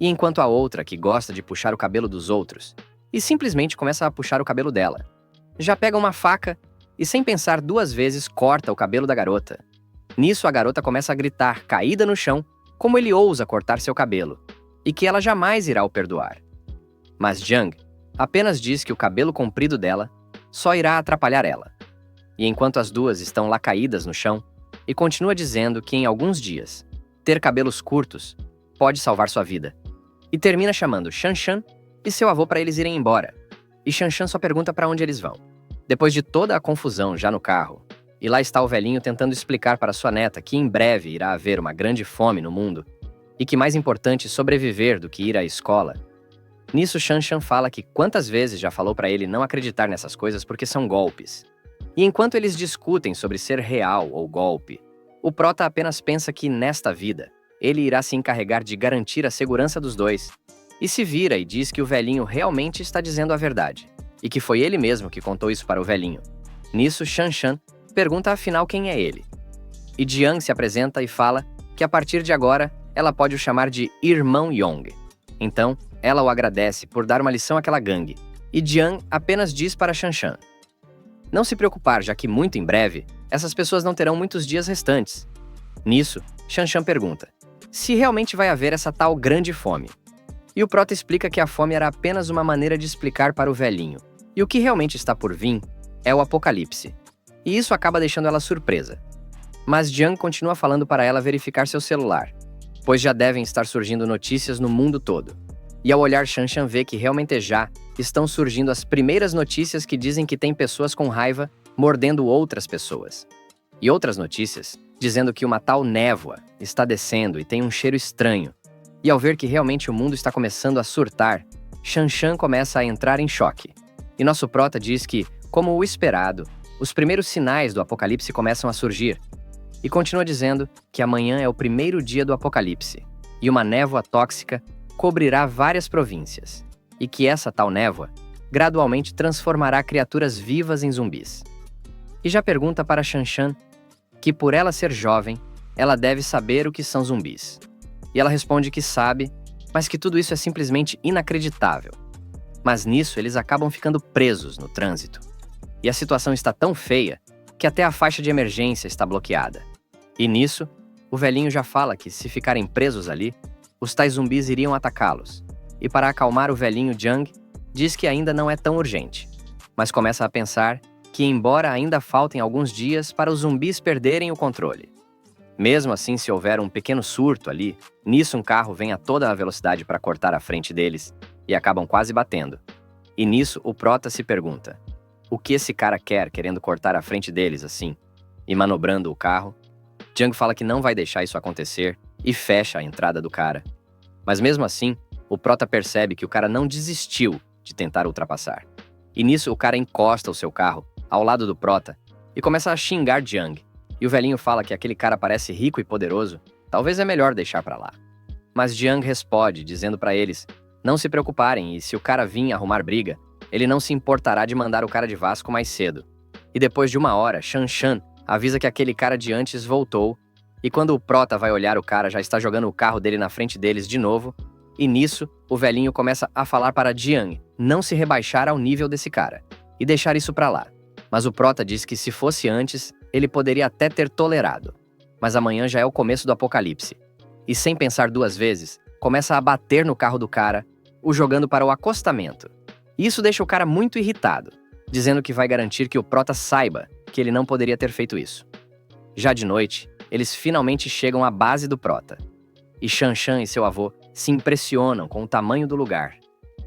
E enquanto a outra, que gosta de puxar o cabelo dos outros, e simplesmente começa a puxar o cabelo dela. Já pega uma faca e, sem pensar duas vezes, corta o cabelo da garota. Nisso, a garota começa a gritar, caída no chão, como ele ousa cortar seu cabelo, e que ela jamais irá o perdoar. Mas Jiang apenas diz que o cabelo comprido dela só irá atrapalhar ela. E enquanto as duas estão lá caídas no chão, e continua dizendo que em alguns dias, ter cabelos curtos pode salvar sua vida. E termina chamando Shanshan e seu avô para eles irem embora. E Shanshan só pergunta para onde eles vão. Depois de toda a confusão já no carro, e lá está o velhinho tentando explicar para sua neta que em breve irá haver uma grande fome no mundo, e que mais importante sobreviver do que ir à escola. Nisso, Shanshan fala que quantas vezes já falou para ele não acreditar nessas coisas porque são golpes. E enquanto eles discutem sobre ser real ou golpe, o prota apenas pensa que, nesta vida, ele irá se encarregar de garantir a segurança dos dois. E se vira e diz que o velhinho realmente está dizendo a verdade, e que foi ele mesmo que contou isso para o velhinho. Nisso, Shanshan pergunta afinal quem é ele. E Jiang se apresenta e fala que a partir de agora, ela pode o chamar de Irmão Yong. Então, ela o agradece por dar uma lição àquela gangue, e Jiang apenas diz para Shanshan não se preocupar, já que muito em breve, essas pessoas não terão muitos dias restantes. Nisso, Shanshan pergunta se realmente vai haver essa tal grande fome. E o prota explica que a fome era apenas uma maneira de explicar para o velhinho. E o que realmente está por vir é o apocalipse. E isso acaba deixando ela surpresa. Mas Jiang continua falando para ela verificar seu celular, pois já devem estar surgindo notícias no mundo todo. E ao olhar, Shanshan vê que realmente já estão surgindo as primeiras notícias que dizem que tem pessoas com raiva mordendo outras pessoas. E outras notícias dizendo que uma tal névoa está descendo e tem um cheiro estranho. E ao ver que realmente o mundo está começando a surtar, Shanshan começa a entrar em choque. E nosso prota diz que, como o esperado, os primeiros sinais do apocalipse começam a surgir. E continua dizendo que amanhã é o primeiro dia do apocalipse, e uma névoa tóxica cobrirá várias províncias, e que essa tal névoa gradualmente transformará criaturas vivas em zumbis. E já pergunta para Shanshan que, por ela ser jovem, ela deve saber o que são zumbis. E ela responde que sabe, mas que tudo isso é simplesmente inacreditável. Mas nisso eles acabam ficando presos no trânsito. E a situação está tão feia que até a faixa de emergência está bloqueada. E nisso, o velhinho já fala que se ficarem presos ali, os tais zumbis iriam atacá-los. E para acalmar o velhinho Jiang, diz que ainda não é tão urgente, mas começa a pensar que, embora ainda faltem alguns dias para os zumbis perderem o controle. Mesmo assim, se houver um pequeno surto ali, nisso um carro vem a toda a velocidade para cortar a frente deles e acabam quase batendo. E nisso o prota se pergunta: o que esse cara quer querendo cortar a frente deles assim? E manobrando o carro, Jiang fala que não vai deixar isso acontecer e fecha a entrada do cara. Mas mesmo assim, o prota percebe que o cara não desistiu de tentar ultrapassar. E nisso o cara encosta o seu carro ao lado do prota e começa a xingar Jiang. E o velhinho fala que aquele cara parece rico e poderoso, talvez é melhor deixar pra lá. Mas Jiang responde, dizendo pra eles não se preocuparem e se o cara vir arrumar briga, ele não se importará de mandar o cara de Vasco mais cedo. E depois de 1 hora, Shanshan avisa que aquele cara de antes voltou, e quando o prota vai olhar, o cara já está jogando o carro dele na frente deles de novo, e nisso o velhinho começa a falar para Jiang não se rebaixar ao nível desse cara e deixar isso pra lá. Mas o prota diz que se fosse antes, ele poderia até ter tolerado. Mas amanhã já é o começo do apocalipse. E sem pensar 2 vezes, começa a bater no carro do cara, o jogando para o acostamento. E isso deixa o cara muito irritado, dizendo que vai garantir que o prota saiba que ele não poderia ter feito isso. Já de noite, eles finalmente chegam à base do prota. E Shanshan e seu avô se impressionam com o tamanho do lugar.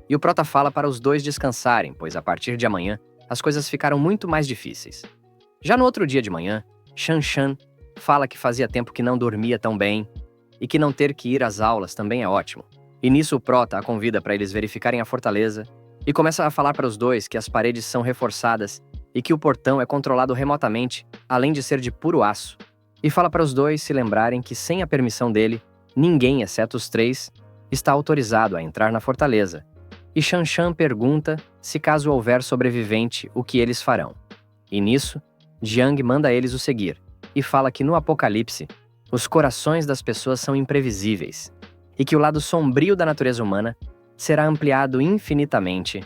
E o prota fala para os dois descansarem, pois a partir de amanhã, as coisas ficaram muito mais difíceis. Já no outro dia de manhã, Shanshan fala que fazia tempo que não dormia tão bem e que não ter que ir às aulas também é ótimo. E nisso o prota a convida para eles verificarem a fortaleza e começa a falar para os dois que as paredes são reforçadas e que o portão é controlado remotamente, além de ser de puro aço. E fala para os dois se lembrarem que sem a permissão dele, ninguém, exceto os 3, está autorizado a entrar na fortaleza. E Shanshan pergunta se caso houver sobrevivente, o que eles farão. E nisso, Jiang manda eles o seguir, e fala que no apocalipse, os corações das pessoas são imprevisíveis, e que o lado sombrio da natureza humana será ampliado infinitamente,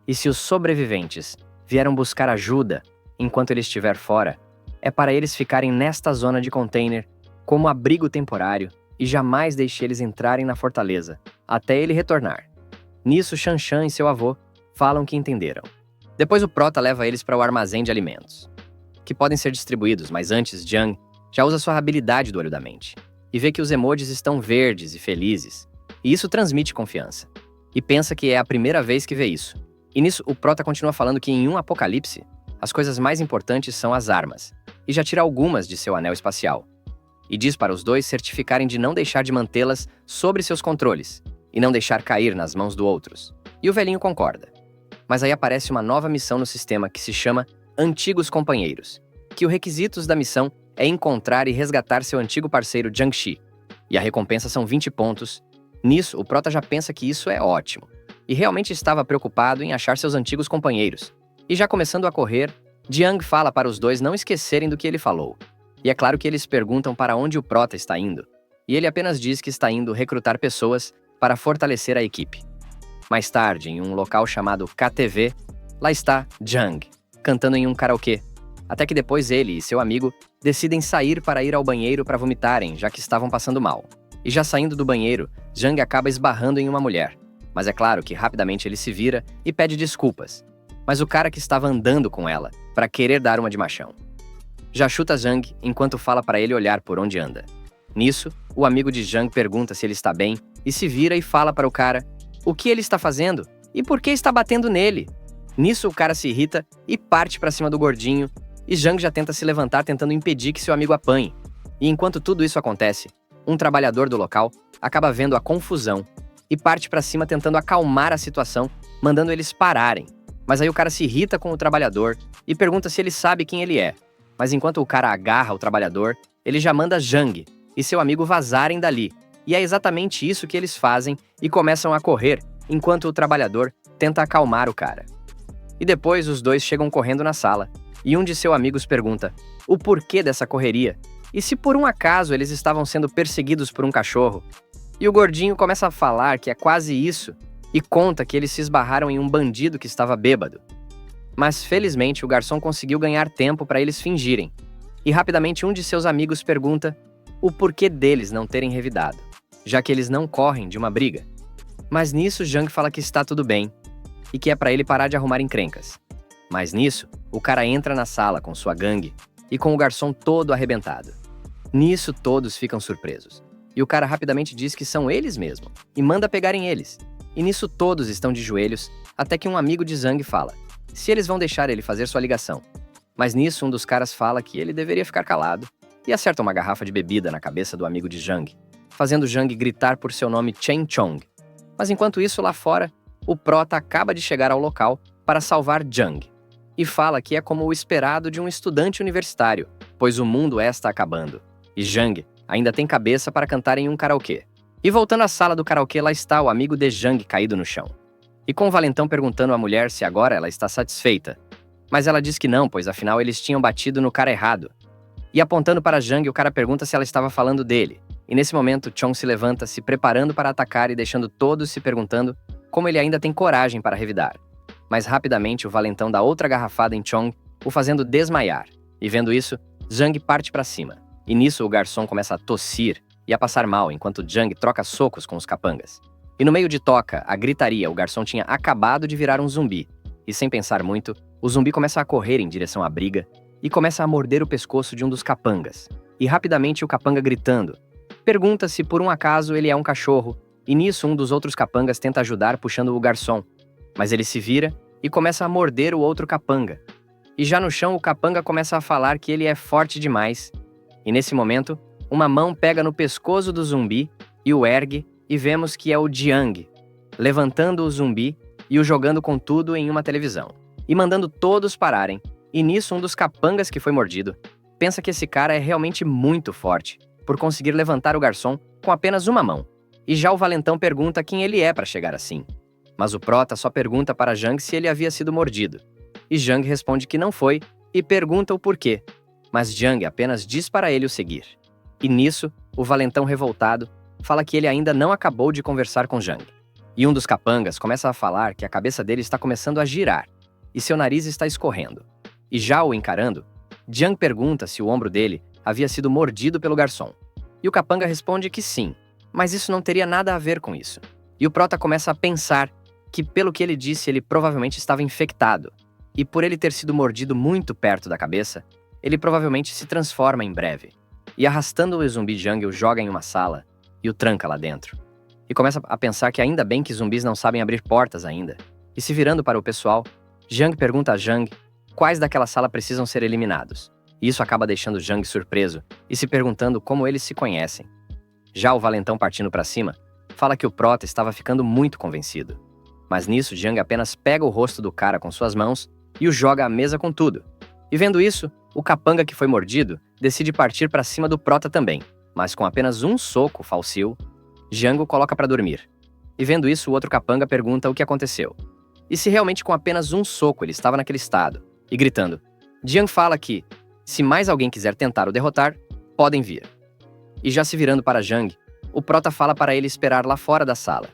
e se os sobreviventes vieram buscar ajuda enquanto ele estiver fora, é para eles ficarem nesta zona de container como abrigo temporário e jamais deixe eles entrarem na fortaleza, até ele retornar. Nisso, Shanshan e seu avô falam que entenderam. Depois o prota leva eles para o armazém de alimentos, que podem ser distribuídos, mas antes, Jiang já usa sua habilidade do olho da mente, e vê que os emojis estão verdes e felizes, e isso transmite confiança. E pensa que é a primeira vez que vê isso. E nisso, o prota continua falando que em um apocalipse, as coisas mais importantes são as armas, e já tira algumas de seu anel espacial. E diz para os dois certificarem de não deixar de mantê-las sobre seus controles, e não deixar cair nas mãos do outros. E o velhinho concorda. Mas aí aparece uma nova missão no sistema que se chama Antigos Companheiros, que os requisitos da missão é encontrar e resgatar seu antigo parceiro Jiangxi. E a recompensa são 20 pontos. Nisso, o prota já pensa que isso é ótimo, e realmente estava preocupado em achar seus antigos companheiros. E já começando a correr, Jiang fala para os dois não esquecerem do que ele falou. E é claro que eles perguntam para onde o prota está indo, e ele apenas diz que está indo recrutar pessoas para fortalecer a equipe. Mais tarde, em um local chamado KTV, lá está Jiang, cantando em um karaokê, até que depois ele e seu amigo decidem sair para ir ao banheiro para vomitarem, já que estavam passando mal. E já saindo do banheiro, Jiang acaba esbarrando em uma mulher, mas é claro que rapidamente ele se vira e pede desculpas, mas o cara que estava andando com ela, para querer dar uma de machão. Já chuta Jiang enquanto fala para ele olhar por onde anda. Nisso, o amigo de Jiang pergunta se ele está bem e se vira e fala para o cara o que ele está fazendo e por que está batendo nele. Nisso, o cara se irrita e parte para cima do gordinho, e Jiang já tenta se levantar tentando impedir que seu amigo apanhe. E enquanto tudo isso acontece, um trabalhador do local acaba vendo a confusão e parte pra cima tentando acalmar a situação, mandando eles pararem. Mas aí o cara se irrita com o trabalhador e pergunta se ele sabe quem ele é. Mas enquanto o cara agarra o trabalhador, ele já manda Jang e seu amigo vazarem dali. E é exatamente isso que eles fazem e começam a correr, enquanto o trabalhador tenta acalmar o cara. E depois os dois chegam correndo na sala, e um de seus amigos pergunta o porquê dessa correria, e se por um acaso eles estavam sendo perseguidos por um cachorro. E o gordinho começa a falar que é quase isso, e conta que eles se esbarraram em um bandido que estava bêbado. Mas felizmente o garçom conseguiu ganhar tempo para eles fingirem, e rapidamente um de seus amigos pergunta o porquê deles não terem revidado, já que eles não correm de uma briga. Mas nisso Jang fala que está tudo bem, e que é para ele parar de arrumar encrencas. Mas nisso, o cara entra na sala com sua gangue, e com o garçom todo arrebentado. Nisso todos ficam surpresos, e o cara rapidamente diz que são eles mesmo, e manda pegarem eles. E nisso todos estão de joelhos, até que um amigo de Zhang fala se eles vão deixar ele fazer sua ligação. Mas nisso um dos caras fala que ele deveria ficar calado, e acerta uma garrafa de bebida na cabeça do amigo de Zhang, fazendo Zhang gritar por seu nome Chen Chong. Mas enquanto isso, lá fora, o prota acaba de chegar ao local para salvar Zhang, e fala que é como o esperado de um estudante universitário, pois o mundo está acabando, e Zhang ainda tem cabeça para cantar em um karaokê. E voltando à sala do karaokê, lá está o amigo de Zhang caído no chão. E com o valentão perguntando à mulher se agora ela está satisfeita. Mas ela diz que não, pois afinal eles tinham batido no cara errado. E apontando para Zhang, o cara pergunta se ela estava falando dele. E nesse momento, Chong se levanta, se preparando para atacar e deixando todos se perguntando como ele ainda tem coragem para revidar. Mas rapidamente o valentão dá outra garrafada em Chong, o fazendo desmaiar. E vendo isso, Zhang parte para cima. E nisso o garçom começa a tossir e a passar mal, enquanto Zhang troca socos com os capangas. E no meio de toca, a gritaria, o garçom tinha acabado de virar um zumbi. E sem pensar muito, o zumbi começa a correr em direção à briga e começa a morder o pescoço de um dos capangas. E rapidamente o capanga gritando pergunta se por um acaso ele é um cachorro, e nisso um dos outros capangas tenta ajudar puxando o garçom. Mas ele se vira e começa a morder o outro capanga. E já no chão o capanga começa a falar que ele é forte demais. E nesse momento, uma mão pega no pescoço do zumbi e o ergue, e vemos que é o Jiang, levantando o zumbi e o jogando com tudo em uma televisão, e mandando todos pararem. E nisso um dos capangas que foi mordido pensa que esse cara é realmente muito forte, por conseguir levantar o garçom com apenas uma mão. E já o valentão pergunta quem ele é para chegar assim. Mas o prota só pergunta para Zhang se ele havia sido mordido. E Zhang responde que não foi, e pergunta o porquê. Mas Zhang apenas diz para ele o seguir. E nisso, o valentão revoltado fala que ele ainda não acabou de conversar com Zhang. E um dos capangas começa a falar que a cabeça dele está começando a girar, e seu nariz está escorrendo. E já o encarando, Zhang pergunta se o ombro dele havia sido mordido pelo garçom. E o capanga responde que sim, mas isso não teria nada a ver com isso. E o prota começa a pensar que, pelo que ele disse, ele provavelmente estava infectado. E por ele ter sido mordido muito perto da cabeça, ele provavelmente se transforma em breve. E arrastando o zumbi Zhang, o joga em uma sala e o tranca lá dentro. E começa a pensar que ainda bem que zumbis não sabem abrir portas ainda. E se virando para o pessoal, Zhang pergunta a Zhang quais daquela sala precisam ser eliminados. E isso acaba deixando Zhang surpreso e se perguntando como eles se conhecem. Já o valentão partindo para cima, fala que o prota estava ficando muito convencido. Mas nisso, Zhang apenas pega o rosto do cara com suas mãos e o joga à mesa com tudo. E vendo isso, o capanga que foi mordido decide partir para cima do prota também, mas com apenas um soco falsil, Zhang o coloca para dormir. E vendo isso, o outro capanga pergunta o que aconteceu. E se realmente com apenas um soco ele estava naquele estado, e gritando. Zhang fala que, se mais alguém quiser tentar o derrotar, podem vir. E já se virando para Zhang, o prota fala para ele esperar lá fora da sala.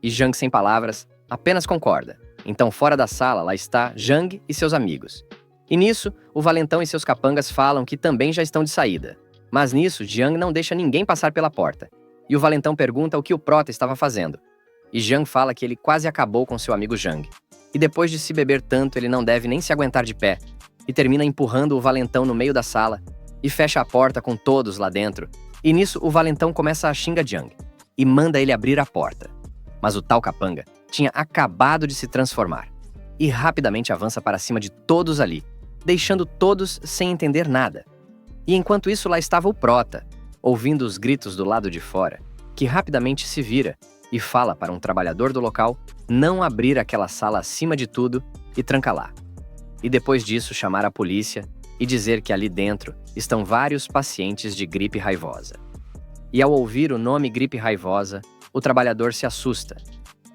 E Zhang, sem palavras, apenas concorda. Então fora da sala, lá está Zhang e seus amigos. E nisso, o valentão e seus capangas falam que também já estão de saída. Mas nisso, Zhang não deixa ninguém passar pela porta. E o valentão pergunta o que o prota estava fazendo. E Zhang fala que ele quase acabou com seu amigo Zhang. E depois de se beber tanto, ele não deve nem se aguentar de pé. E termina empurrando o valentão no meio da sala e fecha a porta com todos lá dentro. E nisso, o valentão começa a xingar Zhang e manda ele abrir a porta. Mas o tal capanga tinha acabado de se transformar e rapidamente avança para cima de todos ali, deixando todos sem entender nada. E enquanto isso, lá estava o prota, ouvindo os gritos do lado de fora, que rapidamente se vira e fala para um trabalhador do local não abrir aquela sala acima de tudo e tranca lá. E depois disso chamar a polícia e dizer que ali dentro estão vários pacientes de gripe raivosa. E ao ouvir o nome gripe raivosa, o trabalhador se assusta,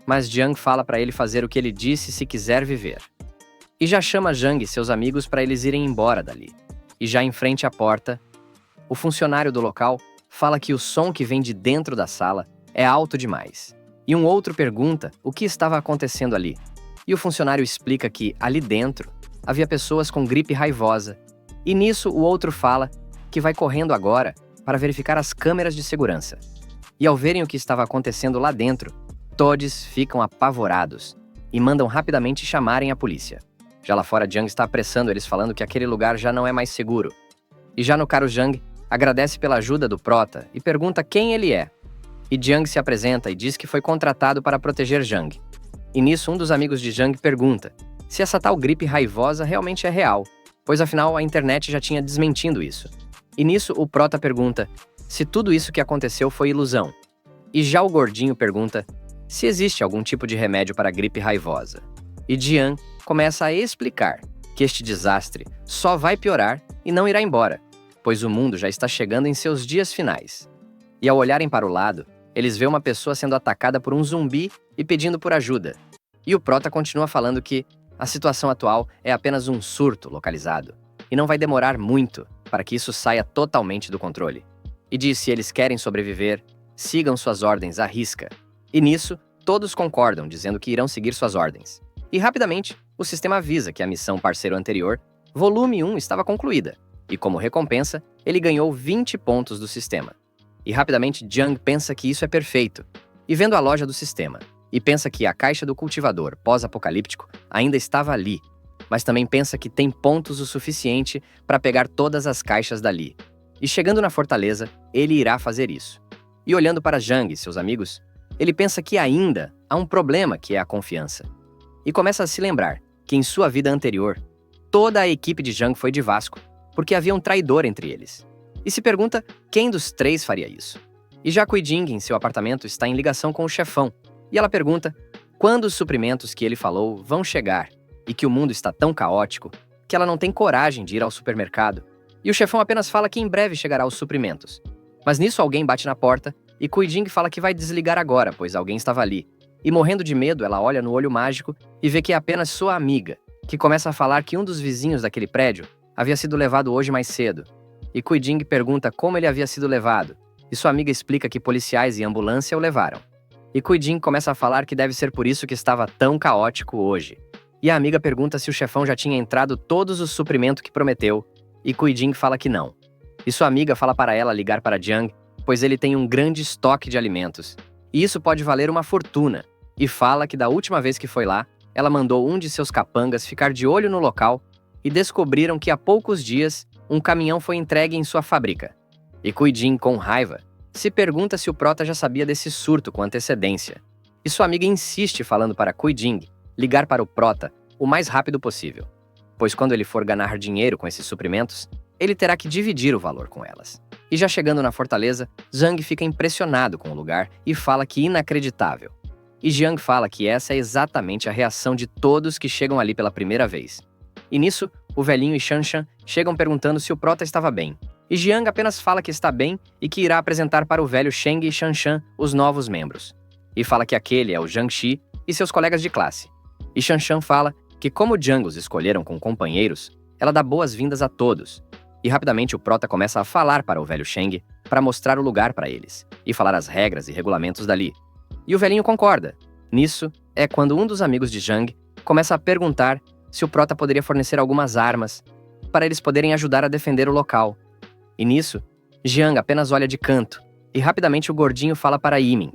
mas Jiang fala para ele fazer o que ele disse se quiser viver. E já chama Jiang e seus amigos para eles irem embora dali. E já em frente à porta, o funcionário do local fala que o som que vem de dentro da sala é alto demais. E um outro pergunta o que estava acontecendo ali. E o funcionário explica que, ali dentro, havia pessoas com gripe raivosa. E nisso o outro fala que vai correndo agora para verificar as câmeras de segurança. E ao verem o que estava acontecendo lá dentro, todos ficam apavorados e mandam rapidamente chamarem a polícia. Já lá fora, Jiang está apressando eles falando que aquele lugar já não é mais seguro. E já no cara, o Jiang agradece pela ajuda do Prota e pergunta quem ele é. E Jiang se apresenta e diz que foi contratado para proteger Jiang. E nisso, um dos amigos de Jiang pergunta se essa tal gripe raivosa realmente é real, pois afinal a internet já tinha desmentindo isso. E nisso, o Prota pergunta se tudo isso que aconteceu foi ilusão. E já o gordinho pergunta se existe algum tipo de remédio para a gripe raivosa. E Jiang começa a explicar que este desastre só vai piorar e não irá embora, pois o mundo já está chegando em seus dias finais. E ao olharem para o lado, eles veem uma pessoa sendo atacada por um zumbi e pedindo por ajuda. E o Prota continua falando que a situação atual é apenas um surto localizado, e não vai demorar muito para que isso saia totalmente do controle. E diz se eles querem sobreviver, sigam suas ordens à risca. E nisso, todos concordam, dizendo que irão seguir suas ordens. E rapidamente, o sistema avisa que a missão parceiro anterior, volume 1, estava concluída. E como recompensa, ele ganhou 20 pontos do sistema. E rapidamente, Jiang pensa que isso é perfeito. E vendo a loja do sistema, e pensa que a caixa do cultivador pós-apocalíptico ainda estava ali, mas também pensa que tem pontos o suficiente para pegar todas as caixas dali. E chegando na fortaleza, ele irá fazer isso. E olhando para Jiang e seus amigos, ele pensa que ainda há um problema que é a confiança. E começa a se lembrar que em sua vida anterior, toda a equipe de Jiang foi de Vasco, porque havia um traidor entre eles. E se pergunta quem dos três faria isso. E já Kuijing, em seu apartamento, está em ligação com o chefão, e ela pergunta quando os suprimentos que ele falou vão chegar, e que o mundo está tão caótico que ela não tem coragem de ir ao supermercado. E o chefão apenas fala que em breve chegará os suprimentos. Mas nisso alguém bate na porta, e Kuijing fala que vai desligar agora, pois alguém estava ali. E morrendo de medo, ela olha no olho mágico e vê que é apenas sua amiga, que começa a falar que um dos vizinhos daquele prédio havia sido levado hoje mais cedo. E Kuijing pergunta como ele havia sido levado, e sua amiga explica que policiais e ambulância o levaram. E Kuijing começa a falar que deve ser por isso que estava tão caótico hoje. E a amiga pergunta se o chefão já tinha entrado todos os suprimentos que prometeu, e Kuijing fala que não. E sua amiga fala para ela ligar para Jiang, pois ele tem um grande estoque de alimentos, e isso pode valer uma fortuna. E fala que da última vez que foi lá, ela mandou um de seus capangas ficar de olho no local e descobriram que há poucos dias um caminhão foi entregue em sua fábrica. E Kuijing, com raiva, se pergunta se o Prota já sabia desse surto com antecedência. E sua amiga insiste falando para Kuijing ligar para o Prota o mais rápido possível, pois quando ele for ganhar dinheiro com esses suprimentos, ele terá que dividir o valor com elas. E já chegando na fortaleza, Zhang fica impressionado com o lugar e fala que inacreditável. E Jiang fala que essa é exatamente a reação de todos que chegam ali pela primeira vez. E nisso, o velhinho e Shanshan chegam perguntando se o Prota estava bem. E Jiang apenas fala que está bem e que irá apresentar para o velho Sheng e Shanshan os novos membros. E fala que aquele é o Jiang Shi e seus colegas de classe. E Shanshan fala que como Jiang os escolheram com companheiros, ela dá boas-vindas a todos. E rapidamente o Prota começa a falar para o velho Sheng para mostrar o lugar para eles e falar as regras e regulamentos dali. E o velhinho concorda. Nisso, é quando um dos amigos de Jiang começa a perguntar se o Prota poderia fornecer algumas armas para eles poderem ajudar a defender o local. E nisso, Jiang apenas olha de canto e rapidamente o gordinho fala para Yiming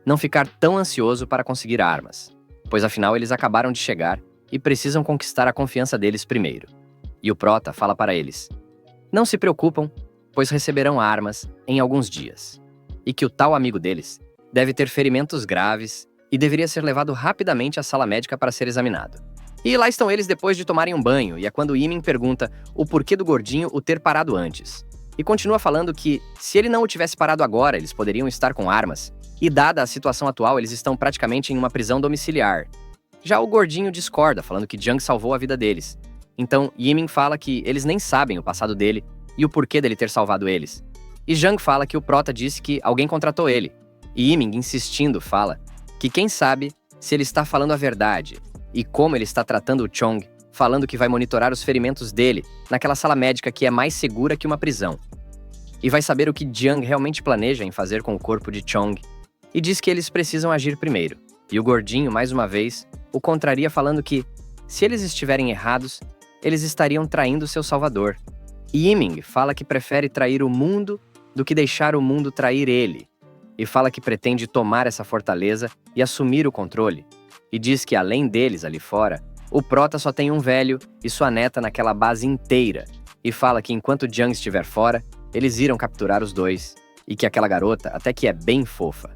não ficar tão ansioso para conseguir armas, pois afinal eles acabaram de chegar e precisam conquistar a confiança deles primeiro. E o Prota fala para eles não se preocupam, pois receberão armas em alguns dias, e que o tal amigo deles deve ter ferimentos graves e deveria ser levado rapidamente à sala médica para ser examinado. E lá estão eles depois de tomarem um banho, e é quando Yiming pergunta o porquê do gordinho o ter parado antes. E continua falando que, se ele não o tivesse parado agora, eles poderiam estar com armas. E dada a situação atual, eles estão praticamente em uma prisão domiciliar. Já o gordinho discorda, falando que Jung salvou a vida deles. Então, Yimin fala que eles nem sabem o passado dele e o porquê dele ter salvado eles. E Jung fala que o prota disse que alguém contratou ele. E Yimin, insistindo, fala que quem sabe se ele está falando a verdade e como ele está tratando o Chong, falando que vai monitorar os ferimentos dele naquela sala médica que é mais segura que uma prisão. E vai saber o que Jiang realmente planeja em fazer com o corpo de Chong. E diz que eles precisam agir primeiro. E o gordinho, mais uma vez, o contraria falando que, se eles estiverem errados, eles estariam traindo seu salvador. E Yiming fala que prefere trair o mundo do que deixar o mundo trair ele. E fala que pretende tomar essa fortaleza e assumir o controle. E diz que, além deles ali fora, o prota só tem um velho e sua neta naquela base inteira. E fala que enquanto Jiang estiver fora, eles irão capturar os dois. E que aquela garota até que é bem fofa.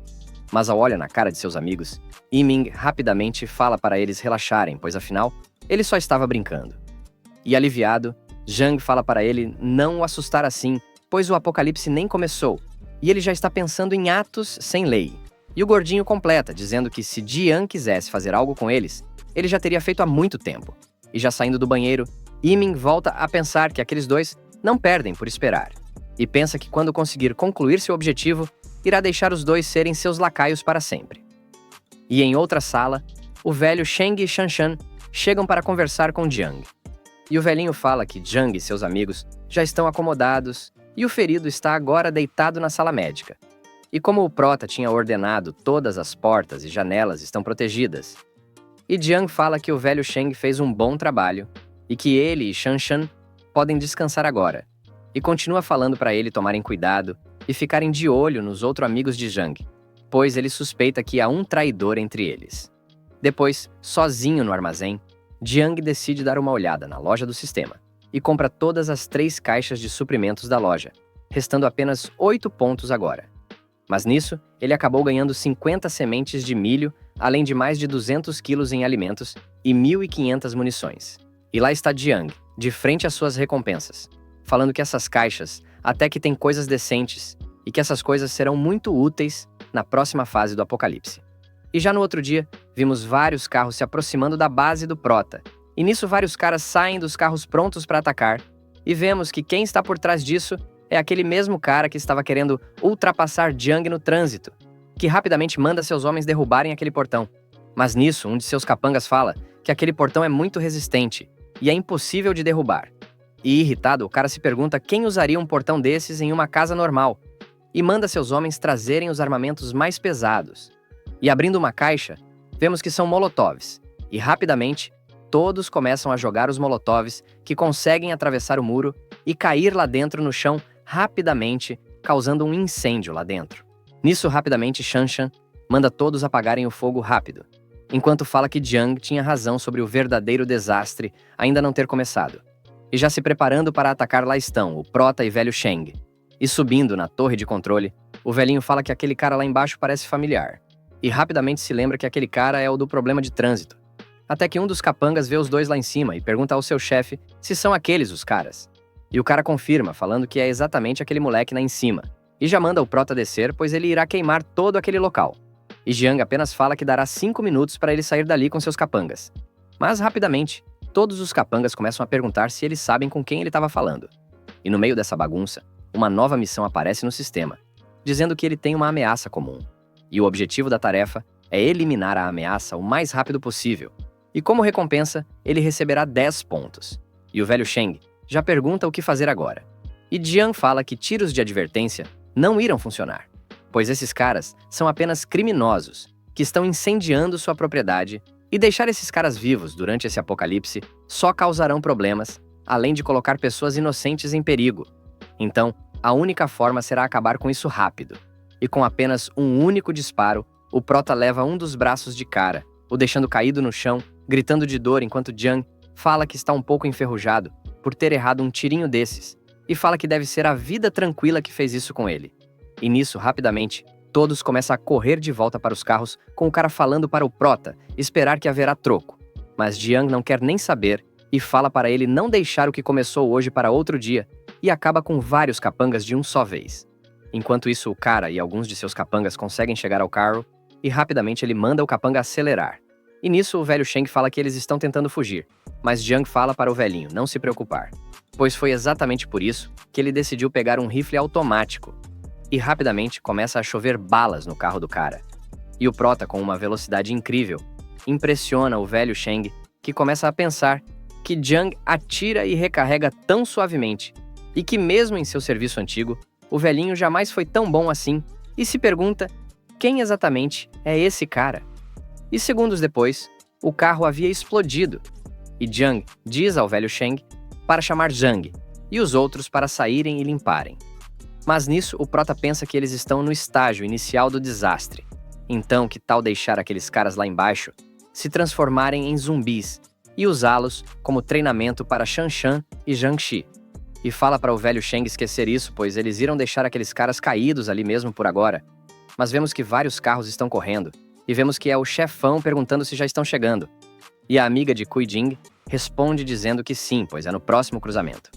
Mas ao olhar na cara de seus amigos, Yiming rapidamente fala para eles relaxarem, pois afinal, ele só estava brincando. E aliviado, Jiang fala para ele não o assustar assim, pois o apocalipse nem começou, e ele já está pensando em atos sem lei. E o gordinho completa, dizendo que se Jiang quisesse fazer algo com eles, ele já teria feito há muito tempo. E já saindo do banheiro, Yiming volta a pensar que aqueles dois não perdem por esperar. E pensa que quando conseguir concluir seu objetivo, irá deixar os dois serem seus lacaios para sempre. E em outra sala, o velho Sheng e Shanshan chegam para conversar com Jiang. E o velhinho fala que Jiang e seus amigos já estão acomodados e o ferido está agora deitado na sala médica. E como o prota tinha ordenado, todas as portas e janelas estão protegidas. E Jiang fala que o velho Sheng fez um bom trabalho e que ele e Shanshan podem descansar agora. E continua falando para ele tomarem cuidado e ficarem de olho nos outros amigos de Jiang, pois ele suspeita que há um traidor entre eles. Depois, sozinho no armazém, Jiang decide dar uma olhada na loja do sistema e compra todas as 3 caixas de suprimentos da loja, restando apenas 8 pontos agora. Mas nisso, ele acabou ganhando 50 sementes de milho, além de mais de 200 quilos em alimentos e 1.500 munições. E lá está Jiang, de frente às suas recompensas, falando que essas caixas até que tem coisas decentes e que essas coisas serão muito úteis na próxima fase do apocalipse. E já no outro dia, vimos vários carros se aproximando da base do prota, e nisso vários caras saem dos carros prontos para atacar, e vemos que quem está por trás disso é aquele mesmo cara que estava querendo ultrapassar Jiang no trânsito, que rapidamente manda seus homens derrubarem aquele portão. Mas nisso, um de seus capangas fala que aquele portão é muito resistente e é impossível de derrubar. E irritado, o cara se pergunta quem usaria um portão desses em uma casa normal, e manda seus homens trazerem os armamentos mais pesados. E abrindo uma caixa, vemos que são molotovs, e rapidamente, todos começam a jogar os molotovs que conseguem atravessar o muro e cair lá dentro no chão rapidamente, causando um incêndio lá dentro. Nisso, rapidamente, Shanshan manda todos apagarem o fogo rápido, enquanto fala que Jiang tinha razão sobre o verdadeiro desastre ainda não ter começado. E já se preparando para atacar lá estão o prota e velho Sheng. E subindo na torre de controle, o velhinho fala que aquele cara lá embaixo parece familiar. E rapidamente se lembra que aquele cara é o do problema de trânsito. Até que um dos capangas vê os dois lá em cima e pergunta ao seu chefe se são aqueles os caras. E o cara confirma, falando que é exatamente aquele moleque lá em cima. E já manda o prota descer, pois ele irá queimar todo aquele local. E Jiang apenas fala que dará 5 minutos para ele sair dali com seus capangas. Mas rapidamente, todos os capangas começam a perguntar se eles sabem com quem ele estava falando. E no meio dessa bagunça, uma nova missão aparece no sistema, dizendo que ele tem uma ameaça comum. E o objetivo da tarefa é eliminar a ameaça o mais rápido possível. E como recompensa, ele receberá 10 pontos. E o velho Sheng já pergunta o que fazer agora. E Jiang fala que tiros de advertência não irão funcionar, pois esses caras são apenas criminosos que estão incendiando sua propriedade, e deixar esses caras vivos durante esse apocalipse só causarão problemas, além de colocar pessoas inocentes em perigo. Então, a única forma será acabar com isso rápido. E com apenas um único disparo, o prota leva um dos braços de cara, o deixando caído no chão, gritando de dor enquanto Jiang fala que está um pouco enferrujado por ter errado um tirinho desses, e fala que deve ser a vida tranquila que fez isso com ele. E nisso, rapidamente, todos começam a correr de volta para os carros, com o cara falando para o prota esperar que haverá troco. Mas Jiang não quer nem saber e fala para ele não deixar o que começou hoje para outro dia, e acaba com vários capangas de um só vez. Enquanto isso, o cara e alguns de seus capangas conseguem chegar ao carro e rapidamente ele manda o capanga acelerar. E nisso o velho Sheng fala que eles estão tentando fugir, mas Jiang fala para o velhinho não se preocupar, pois foi exatamente por isso que ele decidiu pegar um rifle automático. E rapidamente começa a chover balas no carro do cara. E o prota, com uma velocidade incrível, impressiona o velho Sheng, que começa a pensar que Jiang atira e recarrega tão suavemente, e que mesmo em seu serviço antigo, o velhinho jamais foi tão bom assim, e se pergunta quem exatamente é esse cara. E segundos depois, o carro havia explodido, e Jiang diz ao velho Sheng para chamar Zhang, e os outros para saírem e limparem. Mas nisso, o prota pensa que eles estão no estágio inicial do desastre. Então, que tal deixar aqueles caras lá embaixo se transformarem em zumbis e usá-los como treinamento para Shan Shan e Zhang Shi? E fala para o velho Sheng esquecer isso, pois eles irão deixar aqueles caras caídos ali mesmo por agora. Mas vemos que vários carros estão correndo, e vemos que é o chefão perguntando se já estão chegando. E a amiga de Kui Jing responde dizendo que sim, pois é no próximo cruzamento.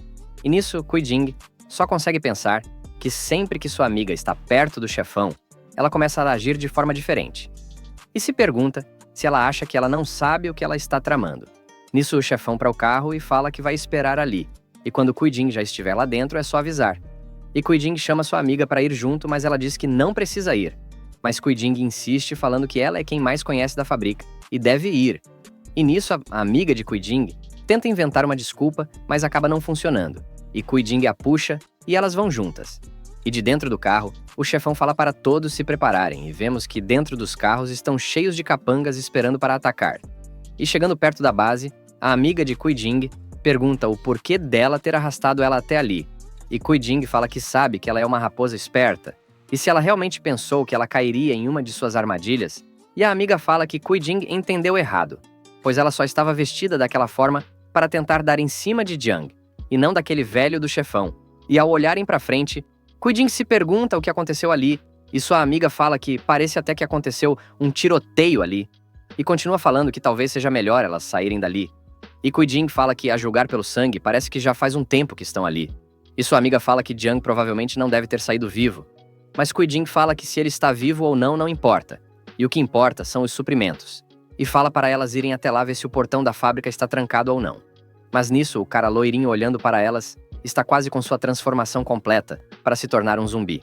E nisso, Kui Jing só consegue pensar que sempre que sua amiga está perto do chefão, ela começa a agir de forma diferente. E se pergunta se ela acha que ela não sabe o que ela está tramando. Nisso, o chefão para o carro e fala que vai esperar ali. E quando Kui Jing já estiver lá dentro, é só avisar. E Kui Jing chama sua amiga para ir junto, mas ela diz que não precisa ir. Mas Kui Jing insiste falando que ela é quem mais conhece da fábrica e deve ir. E nisso, a amiga de Kui Jing tenta inventar uma desculpa, mas acaba não funcionando. E Kui Jing a puxa e elas vão juntas. E de dentro do carro, o chefão fala para todos se prepararem e vemos que dentro dos carros estão cheios de capangas esperando para atacar. E chegando perto da base, a amiga de Kui Jing pergunta o porquê dela ter arrastado ela até ali. E Kui Jing fala que sabe que ela é uma raposa esperta, e se ela realmente pensou que ela cairia em uma de suas armadilhas, e a amiga fala que Kui Jing entendeu errado, pois ela só estava vestida daquela forma para tentar dar em cima de Jiang, e não daquele velho do chefão. E ao olharem para frente, Kui Jing se pergunta o que aconteceu ali, e sua amiga fala que parece até que aconteceu um tiroteio ali, e continua falando que talvez seja melhor elas saírem dali. E Kui Jing fala que, a julgar pelo sangue, parece que já faz um tempo que estão ali. E sua amiga fala que Jiang provavelmente não deve ter saído vivo. Mas Kui Jing fala que se ele está vivo ou não importa. E o que importa são os suprimentos. E fala para elas irem até lá ver se o portão da fábrica está trancado ou não. Mas nisso, o cara loirinho olhando para elas está quase com sua transformação completa para se tornar um zumbi.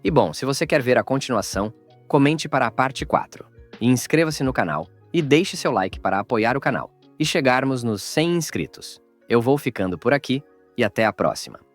E bom, se você quer ver a continuação, comente para a parte 4. E inscreva-se no canal e deixe seu like para apoiar o canal e chegarmos nos 100 inscritos. Eu vou ficando por aqui e até a próxima.